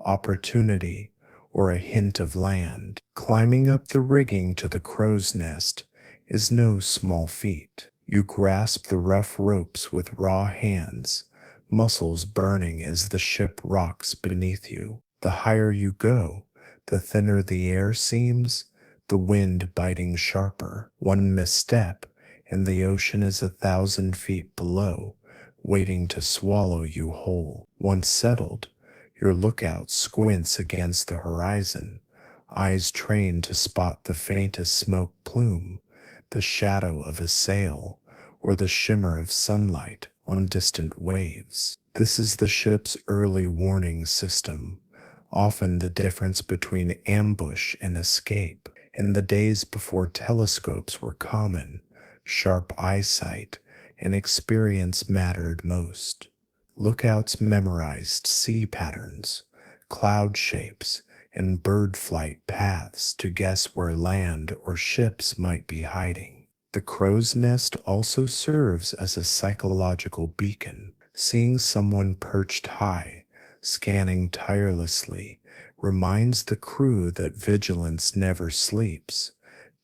opportunity, or a hint of land. Climbing up the rigging to the crow's nest is no small feat. You grasp the rough ropes with raw hands, muscles burning as the ship rocks beneath you. The higher you go, the thinner the air seems, the wind biting sharper. One misstep, and the ocean is 1,000 feet below, waiting to swallow you whole. Once settled, your lookout squints against the horizon, eyes trained to spot the faintest smoke plume, the shadow of a sail, or the shimmer of sunlight on distant waves. This is the ship's early warning system, often the difference between ambush and escape. In the days before telescopes were common, sharp eyesight and experience mattered most. Lookouts memorized sea patterns, cloud shapes, and bird flight paths to guess where land or ships might be hiding. The crow's nest also serves as a psychological beacon. Seeing someone perched high, scanning tirelessly, reminds the crew that vigilance never sleeps.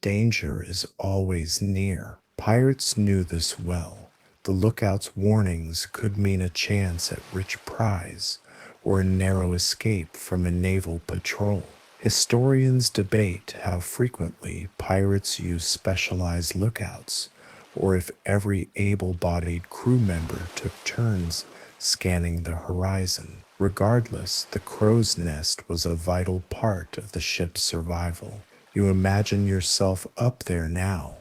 Danger is always near. Pirates knew this well. The lookout's warnings could mean a chance at rich prize or a narrow escape from a naval patrol. Historians debate how frequently pirates use specialized lookouts, or if every able-bodied crew member took turns scanning the horizon. Regardless, the crow's nest was a vital part of the ship's survival. You imagine yourself up there now,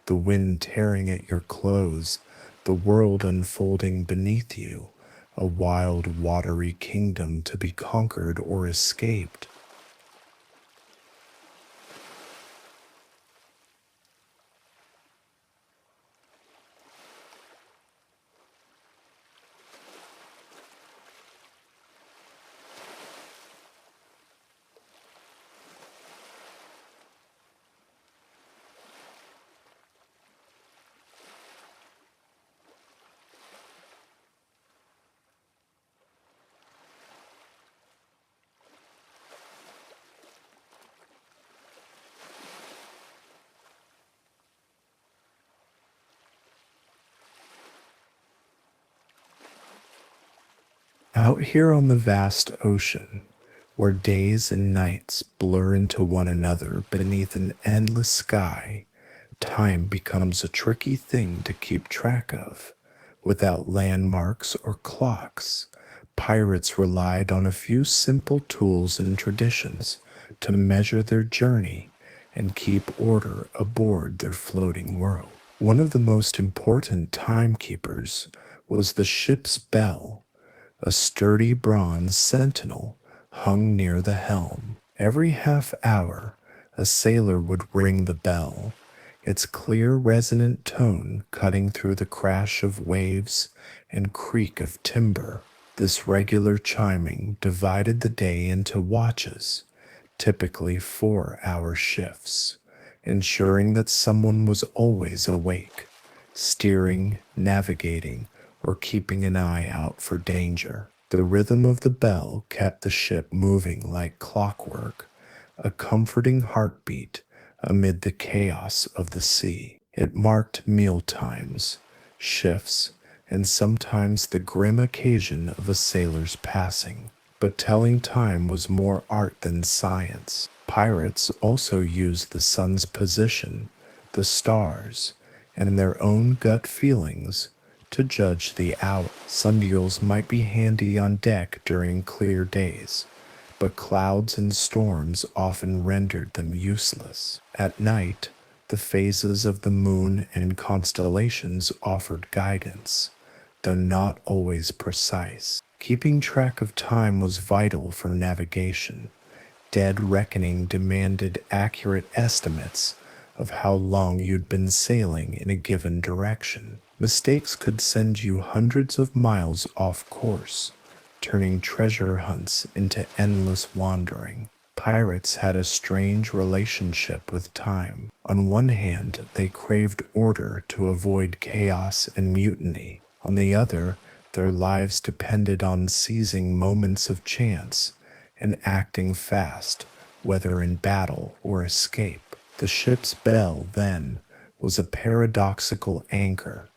the wind tearing at your clothes, the world unfolding beneath you, a wild, watery kingdom to be conquered or escaped. Out here on the vast ocean, where days and nights blur into one another beneath an endless sky, Time becomes a tricky thing to keep track of. Without landmarks or clocks, pirates relied on a few simple tools and traditions to measure their journey and keep order aboard their floating world. One of the most important timekeepers was the ship's bell, a sturdy bronze sentinel hung near the helm. Every half hour, a sailor would ring the bell, its clear, resonant tone cutting through the crash of waves and creak of timber. This regular chiming divided the day into watches, typically 4-hour shifts, ensuring that someone was always awake, steering, navigating, or keeping an eye out for danger. The rhythm of the bell kept the ship moving like clockwork, a comforting heartbeat amid the chaos of the sea. It marked meal times, shifts, and sometimes the grim occasion of a sailor's passing. But telling time was more art than science. Pirates also used the sun's position, the stars, and their own gut feelings to judge the hour. Sundials might be handy on deck during clear days, but clouds and storms often rendered them useless. At night, the phases of the moon and constellations offered guidance, though not always precise. Keeping track of time was vital for navigation. Dead reckoning demanded accurate estimates of how long you'd been sailing in a given direction. Mistakes could send you hundreds of miles off course, turning treasure hunts into endless wandering. Pirates had a strange relationship with time. On one hand, they craved order to avoid chaos and mutiny. On the other, their lives depended on seizing moments of chance and acting fast, whether in battle or escape. The ship's bell, then, was a paradoxical anchor,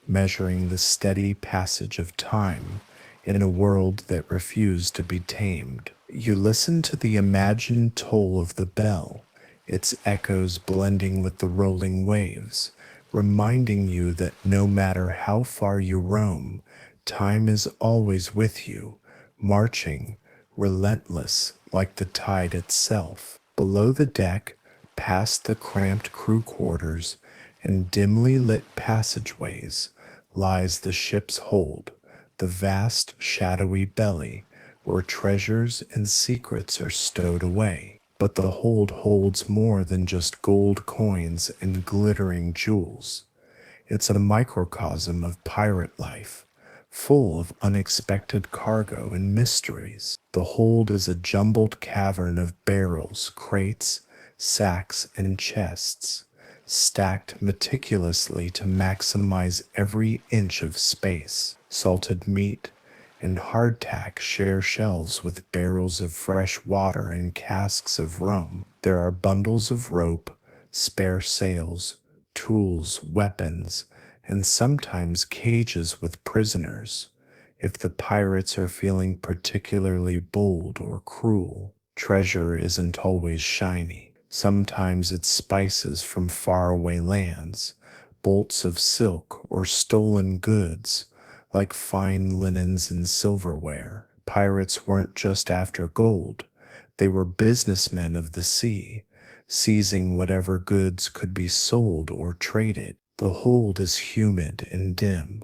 measuring the steady passage of time in a world that refused to be tamed. You listen to the imagined toll of the bell, its echoes blending with the rolling waves, reminding you that no matter how far you roam, time is always with you, marching, relentless like the tide itself. Below the deck, past the cramped crew quarters and dimly lit passageways, lies the ship's hold, the vast, shadowy belly where treasures and secrets are stowed away. But the hold holds more than just gold coins and glittering jewels. It's a microcosm of pirate life, full of unexpected cargo and mysteries. The hold is a jumbled cavern of barrels, crates, sacks, and chests, stacked meticulously to maximize every inch of space. Salted meat and hardtack share shelves with barrels of fresh water and casks of rum. There are bundles of rope, spare sails, tools, weapons, and sometimes cages with prisoners, if the pirates are feeling particularly bold or cruel. Treasure isn't always shiny. Sometimes it's spices from faraway lands, bolts of silk, or stolen goods, like fine linens and silverware. Pirates weren't just after gold, they were businessmen of the sea, seizing whatever goods could be sold or traded. The hold is humid and dim,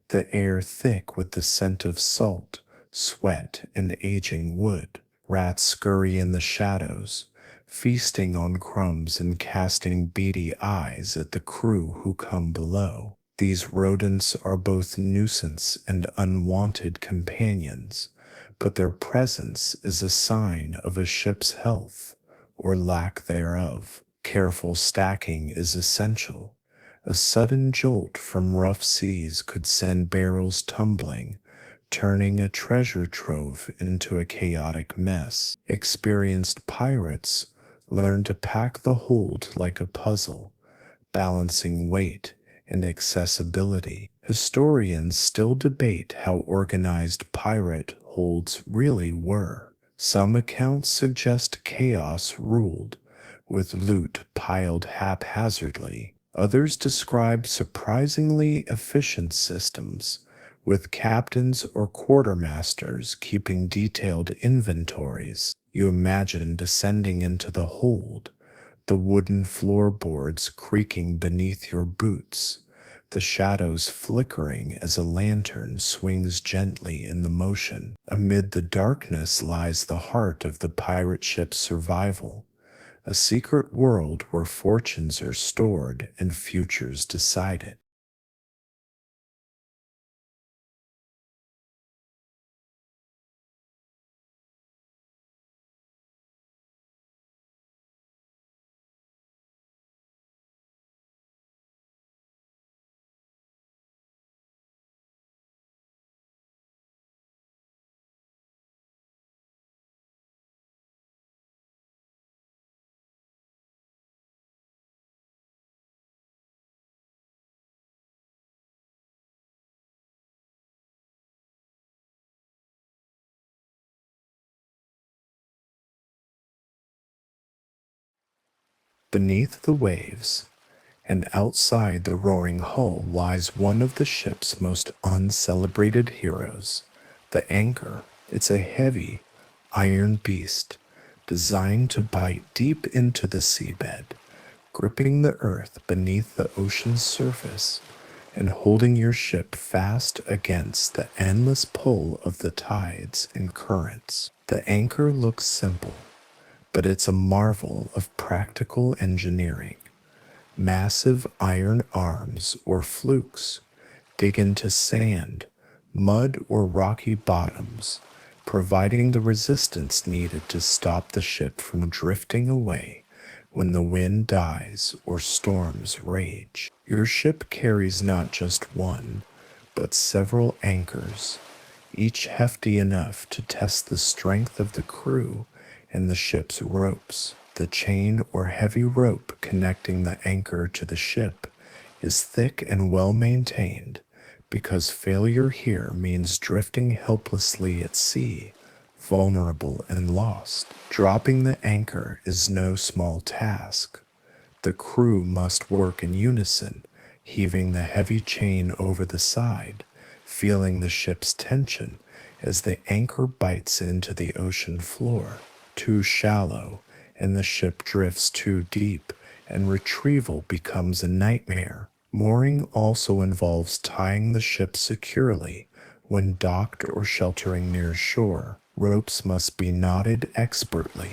the air thick with the scent of salt, sweat, and aging wood. Rats scurry in the shadows, feasting on crumbs and casting beady eyes at the crew who come below. These rodents are both nuisance and unwanted companions, but their presence is a sign of a ship's health or lack thereof. Careful stacking is essential. A sudden jolt from rough seas could send barrels tumbling, turning a treasure trove into a chaotic mess. Experienced pirates learn to pack the hold like a puzzle, balancing weight and accessibility. Historians still debate how organized pirate holds really were. Some accounts suggest chaos ruled, with loot piled haphazardly. Others describe surprisingly efficient systems, with captains or quartermasters keeping detailed inventories. You imagine descending into the hold, the wooden floorboards creaking beneath your boots, the shadows flickering as a lantern swings gently in the motion. Amid the darkness lies the heart of the pirate ship's survival, a secret world where fortunes are stored and futures decided. Beneath the waves, and outside the roaring hull lies one of the ship's most uncelebrated heroes, the anchor. It's a heavy, iron beast designed to bite deep into the seabed, gripping the earth beneath the ocean's surface and holding your ship fast against the endless pull of the tides and currents. The anchor looks simple, but it's a marvel of practical engineering. Massive iron arms or flukes dig into sand, mud, or rocky bottoms, providing the resistance needed to stop the ship from drifting away when the wind dies or storms rage. Your ship carries not just one, but several anchors, each hefty enough to test the strength of the crew and the ship's ropes. The chain or heavy rope connecting the anchor to the ship is thick and well maintained, because failure here means drifting helplessly at sea, vulnerable and lost. Dropping the anchor is no small task. The crew must work in unison, heaving the heavy chain over the side, feeling the ship's tension as the anchor bites into the ocean floor. Too shallow, and the ship drifts too deep, and retrieval becomes a nightmare. Mooring also involves tying the ship securely when docked or sheltering near shore. Ropes must be knotted expertly,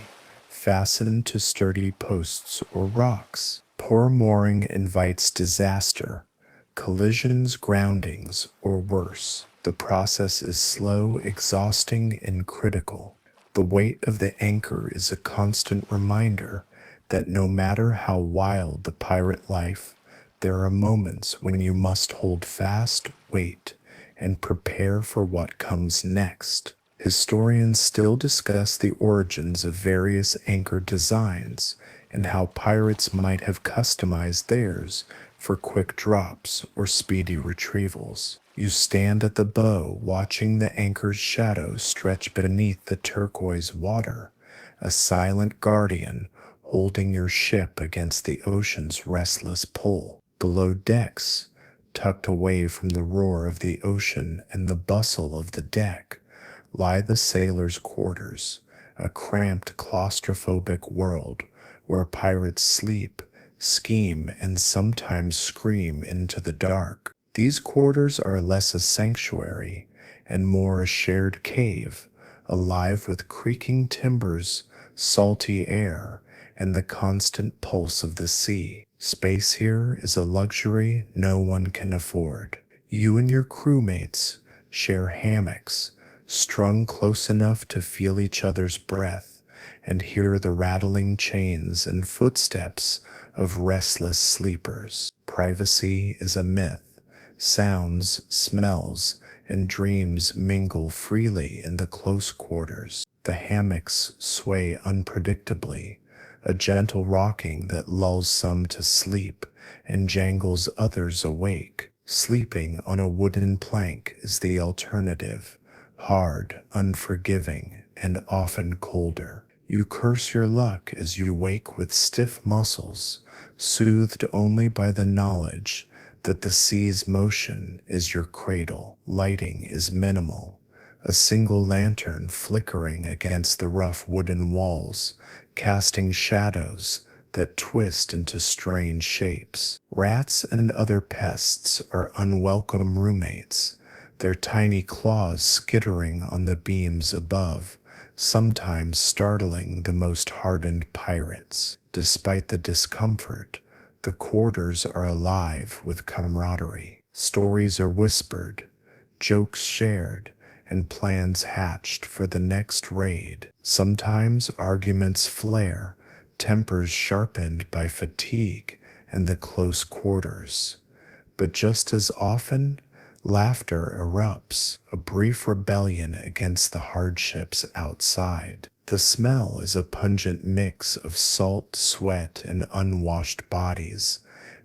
fastened to sturdy posts or rocks. Poor mooring invites disaster, collisions, groundings, or worse. The process is slow, exhausting, and critical. The weight of the anchor is a constant reminder that no matter how wild the pirate life, there are moments when you must hold fast, wait, and prepare for what comes next. Historians still discuss the origins of various anchor designs and how pirates might have customized theirs for quick drops or speedy retrievals. You stand at the bow watching the anchor's shadow stretch beneath the turquoise water, a silent guardian holding your ship against the ocean's restless pull. Below decks, tucked away from the roar of the ocean and the bustle of the deck, lie the sailors' quarters, a cramped, claustrophobic world where pirates sleep, scheme, and sometimes scream into the dark. These quarters are less a sanctuary and more a shared cave, alive with creaking timbers, salty air, and the constant pulse of the sea. Space here is a luxury no one can afford. You and your crewmates share hammocks, strung close enough to feel each other's breath and hear the rattling chains and footsteps of restless sleepers. Privacy is a myth. Sounds, smells, and dreams mingle freely in the close quarters. The hammocks sway unpredictably, a gentle rocking that lulls some to sleep and jangles others awake. Sleeping on a wooden plank is the alternative, hard, unforgiving, and often colder. You curse your luck as you wake with stiff muscles, soothed only by the knowledge that the sea's motion is your cradle. Lighting is minimal, a single lantern flickering against the rough wooden walls, casting shadows that twist into strange shapes. Rats and other pests are unwelcome roommates, their tiny claws skittering on the beams above, sometimes startling the most hardened pirates. Despite the discomfort, the quarters are alive with camaraderie. Stories are whispered, jokes shared, and plans hatched for the next raid. Sometimes arguments flare, tempers sharpened by fatigue and the close quarters. But just as often, laughter erupts, a brief rebellion against the hardships outside. The smell is a pungent mix of salt, sweat, and unwashed bodies,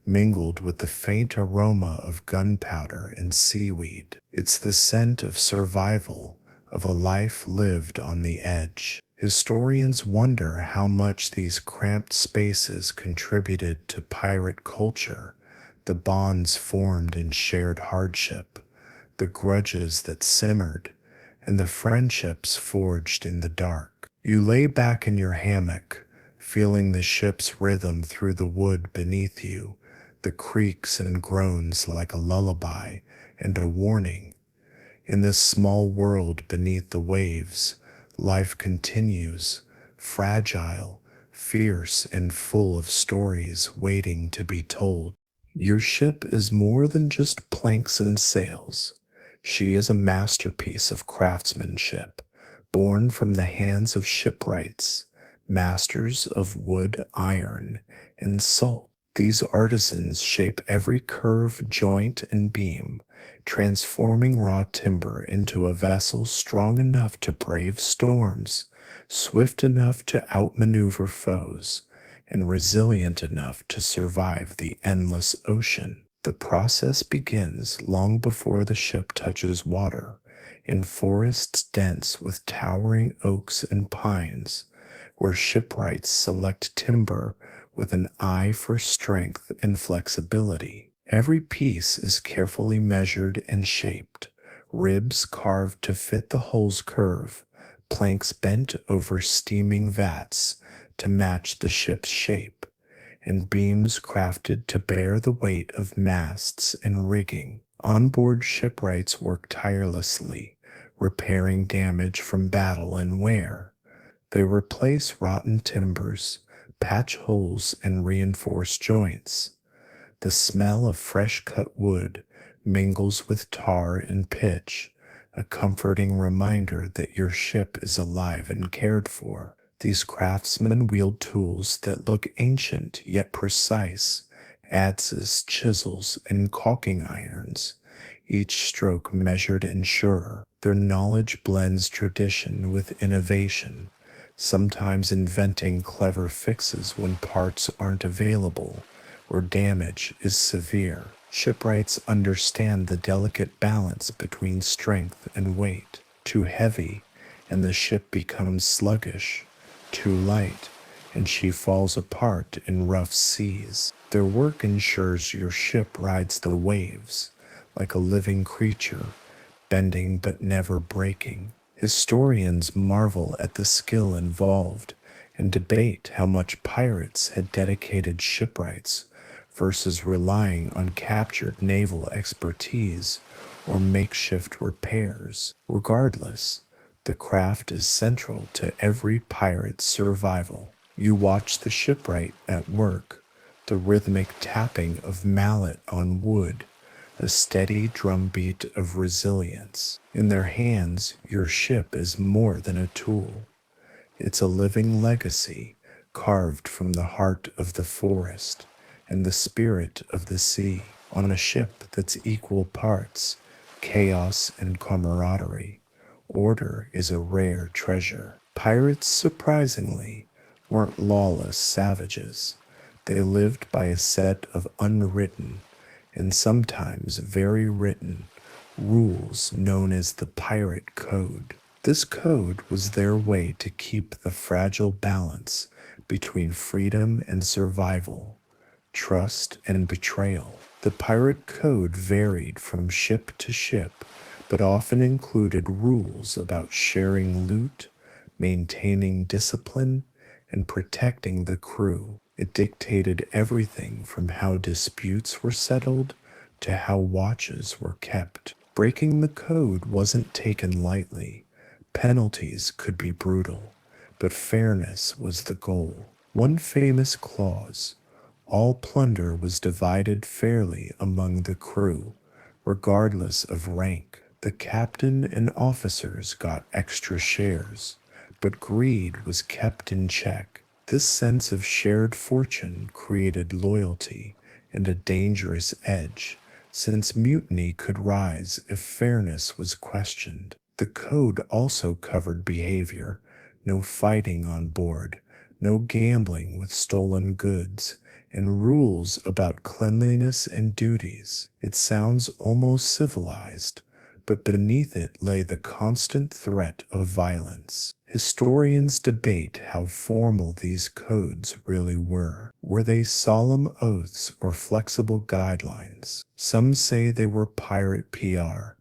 mingled with the faint aroma of gunpowder and seaweed. It's the scent of survival, of a life lived on the edge. Historians wonder how much these cramped spaces contributed to pirate culture, the bonds formed in shared hardship, the grudges that simmered, and the friendships forged in the dark. You lay back in your hammock, feeling the ship's rhythm through the wood beneath you, the creaks and groans like a lullaby and a warning. In this small world beneath the waves, life continues, fragile, fierce, and full of stories waiting to be told. Your ship is more than just planks and sails. She is a masterpiece of craftsmanship, born from the hands of shipwrights, masters of wood, iron, and salt. These artisans shape every curve, joint, and beam, transforming raw timber into a vessel strong enough to brave storms, swift enough to outmaneuver foes, and resilient enough to survive the endless ocean. The process begins long before the ship touches water, in forests dense with towering oaks and pines, where shipwrights select timber with an eye for strength and flexibility. Every piece is carefully measured and shaped, ribs carved to fit the hull's curve, planks bent over steaming vats to match the ship's shape, and beams crafted to bear the weight of masts and rigging. Onboard shipwrights work tirelessly, repairing damage from battle and wear. They replace rotten timbers, patch holes, and reinforce joints. The smell of fresh cut wood mingles with tar and pitch, a comforting reminder that your ship is alive and cared for. These craftsmen wield tools that look ancient yet precise, adzes, chisels, and caulking irons, each stroke measured and sure. Their knowledge blends tradition with innovation, sometimes inventing clever fixes when parts aren't available or damage is severe. Shipwrights understand the delicate balance between strength and weight. Too heavy, and the ship becomes sluggish. Too light, and she falls apart in rough seas. Their work ensures your ship rides the waves, like a living creature, bending but never breaking. Historians marvel at the skill involved and debate how much pirates had dedicated shipwrights versus relying on captured naval expertise or makeshift repairs. Regardless, the craft is central to every pirate's survival. You watch the shipwright at work, the rhythmic tapping of mallet on wood, a steady drumbeat of resilience. In their hands, your ship is more than a tool. It's a living legacy carved from the heart of the forest and the spirit of the sea. On a ship that's equal parts chaos and camaraderie, order is a rare treasure. Pirates, surprisingly, weren't lawless savages. They lived by a set of unwritten, and sometimes very written, rules known as the pirate code. This code was their way to keep the fragile balance between freedom and survival, trust and betrayal. The pirate code varied from ship to ship, but often included rules about sharing loot, maintaining discipline, and protecting the crew. It dictated everything from how disputes were settled to how watches were kept. Breaking the code wasn't taken lightly. Penalties could be brutal, but fairness was the goal. One famous clause: all plunder was divided fairly among the crew, regardless of rank. The captain and officers got extra shares, but greed was kept in check. This sense of shared fortune created loyalty and a dangerous edge, since mutiny could rise if fairness was questioned. The code also covered behavior: no fighting on board, no gambling with stolen goods, and rules about cleanliness and duties. It sounds almost civilized, but beneath it lay the constant threat of violence. Historians debate how formal these codes really were. Were they solemn oaths or flexible guidelines? Some say they were pirate PR,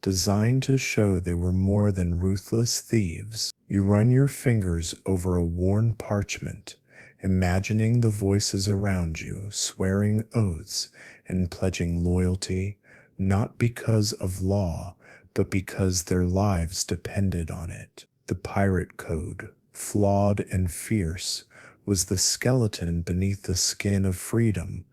designed to show they were more than ruthless thieves. You run your fingers over a worn parchment, imagining the voices around you swearing oaths and pledging loyalty, not because of law, but because their lives depended on it. The pirate code, flawed and fierce, was the skeleton beneath the skin of freedom,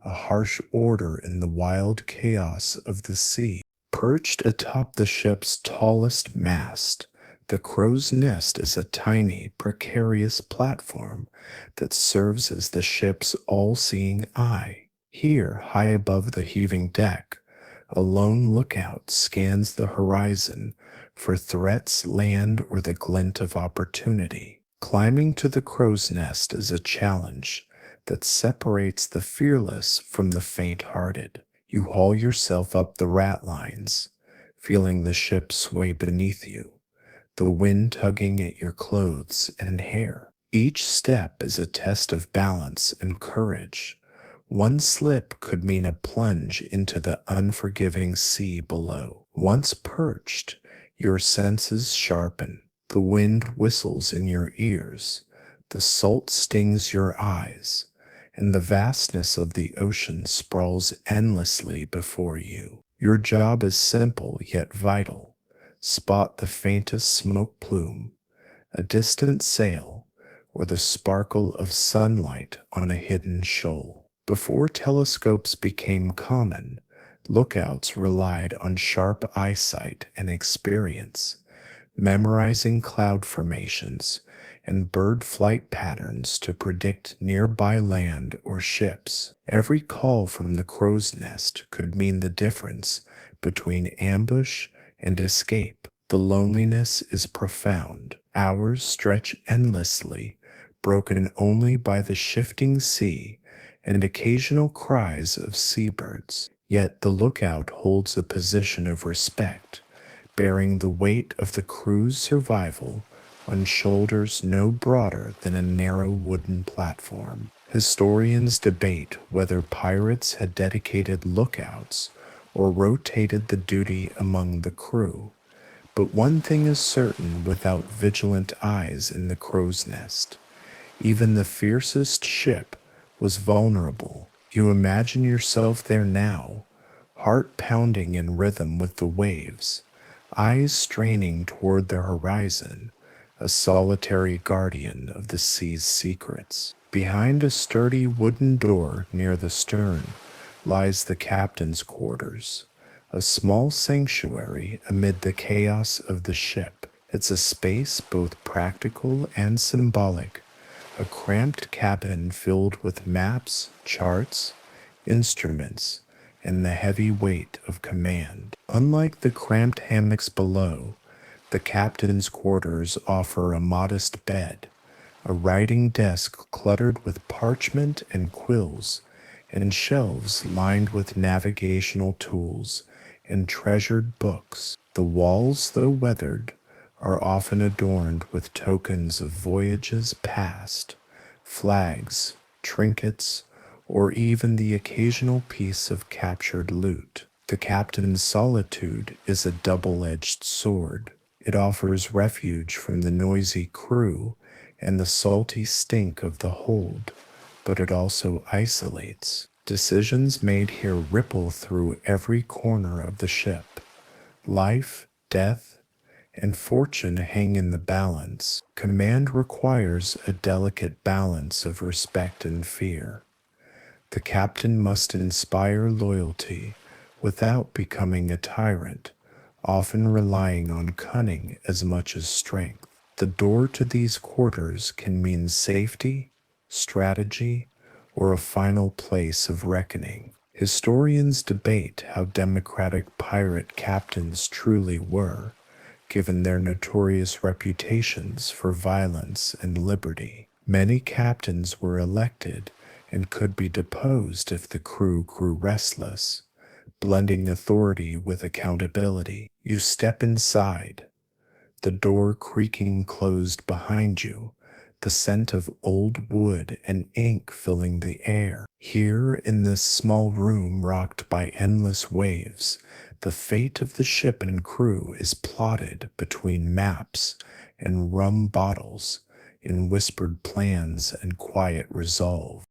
a harsh order in the wild chaos of the sea. Perched atop the ship's tallest mast, the crow's nest is a tiny, precarious platform that serves as the ship's all-seeing eye. Here, high above the heaving deck, a lone lookout scans the horizon for threats, land, or the glint of opportunity. Climbing to the crow's nest is a challenge that separates the fearless from the faint-hearted. You haul yourself up the ratlines, feeling the ship sway beneath you, the wind tugging at your clothes and hair. Each step is a test of balance and courage. One slip could mean a plunge into the unforgiving sea below. Once perched, your senses sharpen. The wind whistles in your ears, the salt stings your eyes, and the vastness of the ocean sprawls endlessly before you. Your job is simple yet vital. Spot the faintest smoke plume, a distant sail, or the sparkle of sunlight on a hidden shoal. Before telescopes became common, lookouts relied on sharp eyesight and experience, memorizing cloud formations and bird flight patterns to predict nearby land or ships. Every call from the crow's nest could mean the difference between ambush and escape. The loneliness is profound. Hours stretch endlessly, broken only by the shifting sea and occasional cries of seabirds. Yet the lookout holds a position of respect, bearing the weight of the crew's survival on shoulders no broader than a narrow wooden platform. Historians debate whether pirates had dedicated lookouts or rotated the duty among the crew. But one thing is certain: without vigilant eyes in the crow's nest, even the fiercest ship was vulnerable. You imagine yourself there now, heart pounding in rhythm with the waves, eyes straining toward the horizon, a solitary guardian of the sea's secrets. Behind a sturdy wooden door near the stern lies the captain's quarters, a small sanctuary amid the chaos of the ship. It's a space both practical and symbolic, a cramped cabin filled with maps, charts, instruments, and the heavy weight of command. Unlike the cramped hammocks below, the captain's quarters offer a modest bed, a writing desk cluttered with parchment and quills, and shelves lined with navigational tools and treasured books. The walls, though weathered, are often adorned with tokens of voyages past, flags, trinkets, or even the occasional piece of captured loot. The captain's solitude is a double-edged sword. It offers refuge from the noisy crew and the salty stink of the hold, but it also isolates. Decisions made here ripple through every corner of the ship. Life, death, and fortune hang in the balance. Command requires a delicate balance of respect and fear. The captain must inspire loyalty without becoming a tyrant, often relying on cunning as much as strength. The door to these quarters can mean safety, strategy, or a final place of reckoning. Historians debate how democratic pirate captains truly were, given their notorious reputations for violence and liberty. Many captains were elected and could be deposed if the crew grew restless, blending authority with accountability. You step inside, the door creaking closed behind you, the scent of old wood and ink filling the air. Here in this small room rocked by endless waves, the fate of the ship and crew is plotted between maps and rum bottles, in whispered plans and quiet resolve.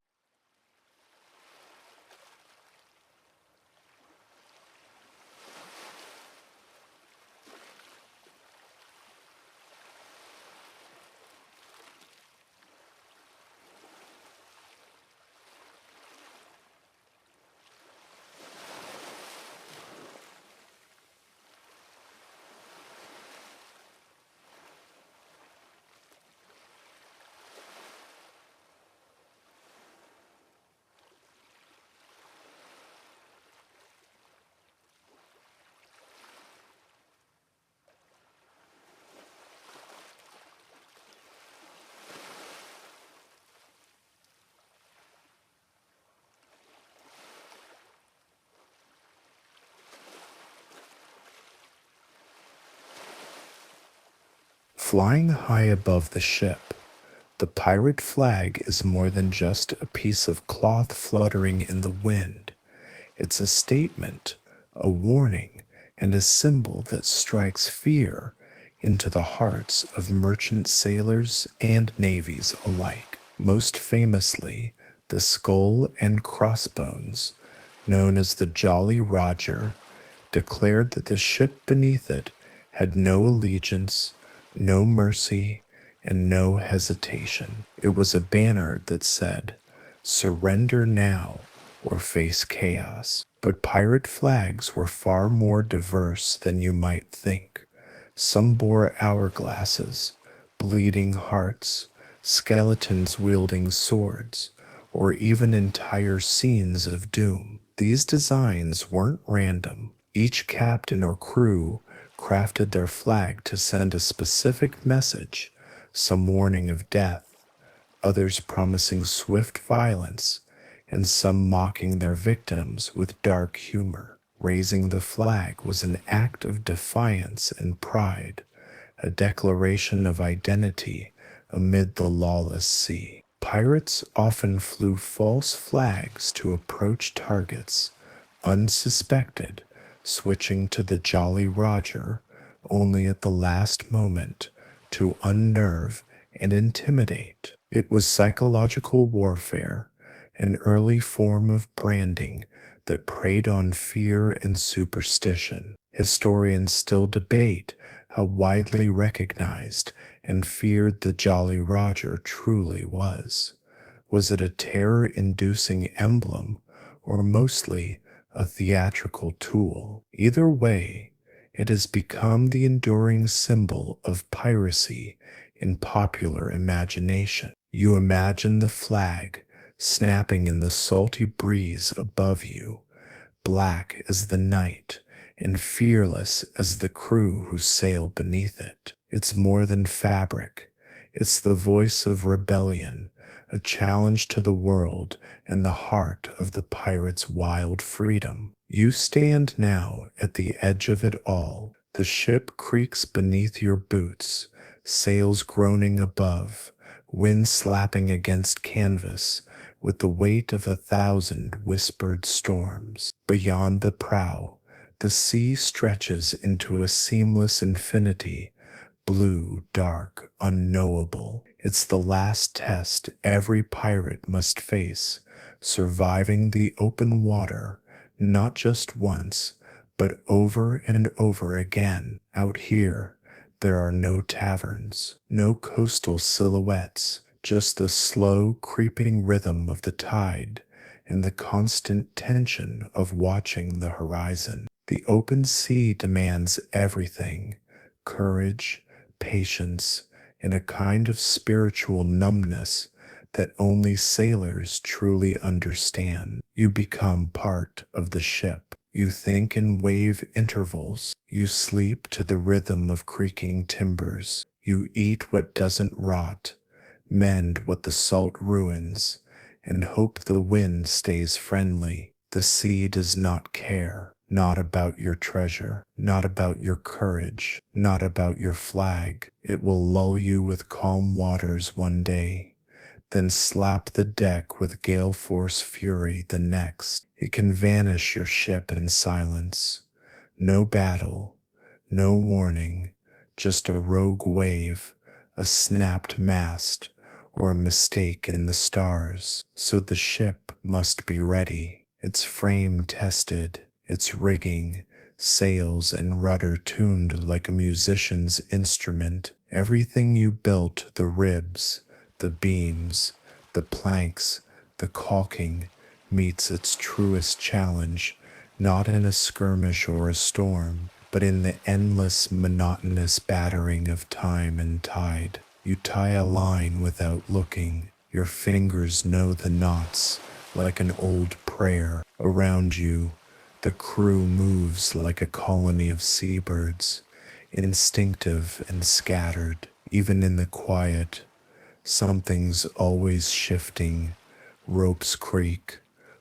Flying high above the ship, the pirate flag is more than just a piece of cloth fluttering in the wind. It's a statement, a warning, and a symbol that strikes fear into the hearts of merchant sailors and navies alike. Most famously, the skull and crossbones, known as the Jolly Roger, declared that the ship beneath it had no allegiance, no mercy, and no hesitation. It was a banner that said, "Surrender now or face chaos." But pirate flags were far more diverse than you might think. Some bore hourglasses, bleeding hearts, skeletons wielding swords, or even entire scenes of doom. These designs weren't random. Each captain or crew crafted their flag to send a specific message, some warning of death, others promising swift violence, and some mocking their victims with dark humor. Raising the flag was an act of defiance and pride, a declaration of identity amid the lawless sea. Pirates often flew false flags to approach targets, unsuspected, switching to the Jolly Roger only at the last moment to unnerve and intimidate. It was psychological warfare, an early form of branding that preyed on fear and superstition. Historians still debate how widely recognized and feared the Jolly Roger truly was. Was it a terror-inducing emblem, or mostly a theatrical tool? Either way, it has become the enduring symbol of piracy in popular imagination. You imagine the flag snapping in the salty breeze above you, black as the night and fearless as the crew who sail beneath it. It's more than fabric. It's the voice of rebellion, a challenge to the world and the heart of the pirate's wild freedom. You stand now at the edge of it all, The ship creaks beneath your boots, sails groaning above, wind slapping against canvas with the weight of 1,000 whispered storms. Beyond the prow, the sea stretches into a seamless infinity, blue, dark, unknowable. It's the last test every pirate must face, surviving the open water, not just once, but over and over again. Out here, there are no taverns, no coastal silhouettes, just the slow, creeping rhythm of the tide and the constant tension of watching the horizon. The open sea demands everything: courage, patience, and a kind of spiritual numbness that only sailors truly understand. You become part of the ship. You think in wave intervals. You sleep to the rhythm of creaking timbers. You eat what doesn't rot, mend what the salt ruins, and hope the wind stays friendly. The sea does not care, not about your treasure, not about your courage, not about your flag. It will lull you with calm waters one day, then slap the deck with gale force fury the next. It can vanish your ship in silence. No battle, no warning, just a rogue wave, a snapped mast, or a mistake in the stars. So the ship must be ready, its frame tested, its rigging, sails and rudder tuned like a musician's instrument. Everything you built, the ribs, the beams, the planks, the caulking, meets its truest challenge, not in a skirmish or a storm, but in the endless, monotonous battering of time and tide. You tie a line without looking. Your fingers know the knots like an old prayer. Around you, the crew moves like a colony of seabirds, instinctive and scattered. Even in the quiet, something's always shifting. Ropes creak,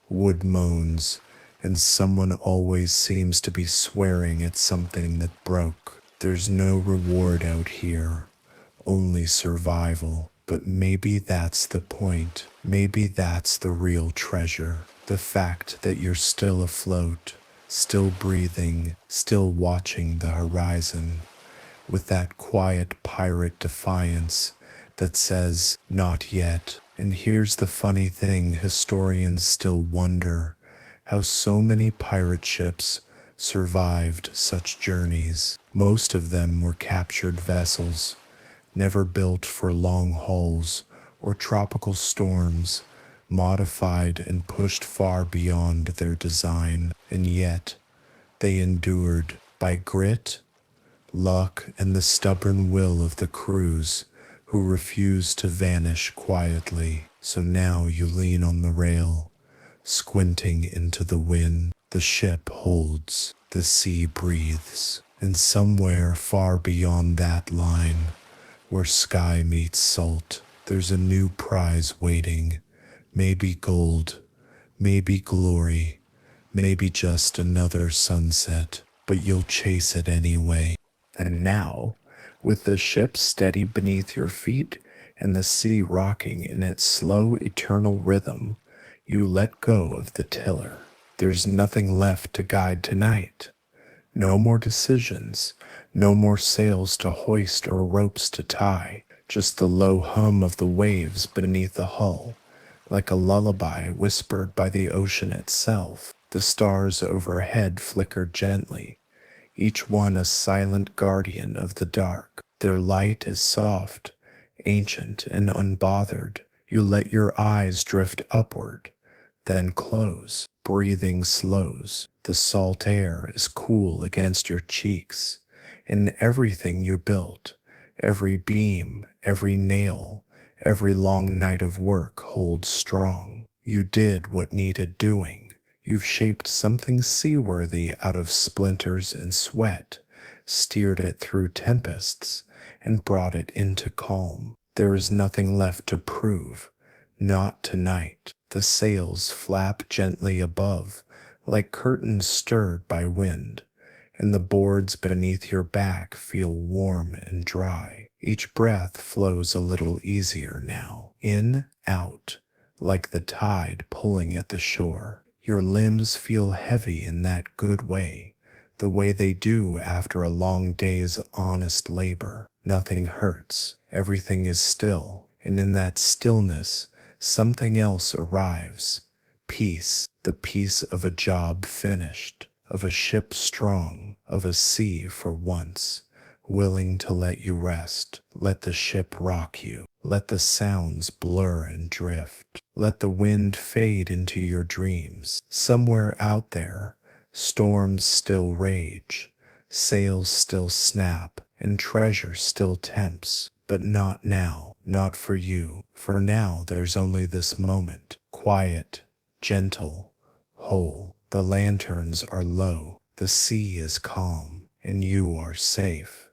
wood moans, and someone always seems to be swearing at something that broke. There's no reward out here, only survival. But maybe that's the point. Maybe that's the real treasure. The fact that you're still afloat, still breathing, still watching the horizon, with that quiet pirate defiance that says, not yet. And here's the funny thing: historians still wonder how so many pirate ships survived such journeys. Most of them were captured vessels, never built for long hauls or tropical storms, modified and pushed far beyond their design. And yet, they endured by grit, luck, and the stubborn will of the crews who refused to vanish quietly. So now you lean on the rail, squinting into the wind. The ship holds, the sea breathes, and somewhere far beyond that line, where sky meets salt, there's a new prize waiting. Maybe gold, maybe glory, maybe just another sunset, but you'll chase it anyway. And now, with the ship steady beneath your feet and the sea rocking in its slow, eternal rhythm, you let go of the tiller. There's nothing left to guide tonight. No more decisions, no more sails to hoist or ropes to tie, just the low hum of the waves beneath the hull, like a lullaby whispered by the ocean itself. The stars overhead flicker gently, each one a silent guardian of the dark. Their light is soft, ancient, and unbothered. You let your eyes drift upward, then close. Breathing slows. The salt air is cool against your cheeks, and everything you built, every beam, every nail, every long night of work holds strong. You did what needed doing. You've shaped something seaworthy out of splinters and sweat, steered it through tempests, and brought it into calm. There is nothing left to prove, not tonight. The sails flap gently above, like curtains stirred by wind, and the boards beneath your back feel warm and dry. Each breath flows a little easier now. In, out, like the tide pulling at the shore. Your limbs feel heavy in that good way, the way they do after a long day's honest labor. Nothing hurts, everything is still, and in that stillness, something else arrives. Peace, the peace of a job finished, of a ship strong, of a sea for once, willing to let you rest. Let the ship rock you. Let the sounds blur and drift. Let the wind fade into your dreams. Somewhere out there, storms still rage, sails still snap, and treasure still tempts. But not now, not for you. For now there's only this moment, quiet, gentle, whole. The lanterns are low, the sea is calm, and you are safe.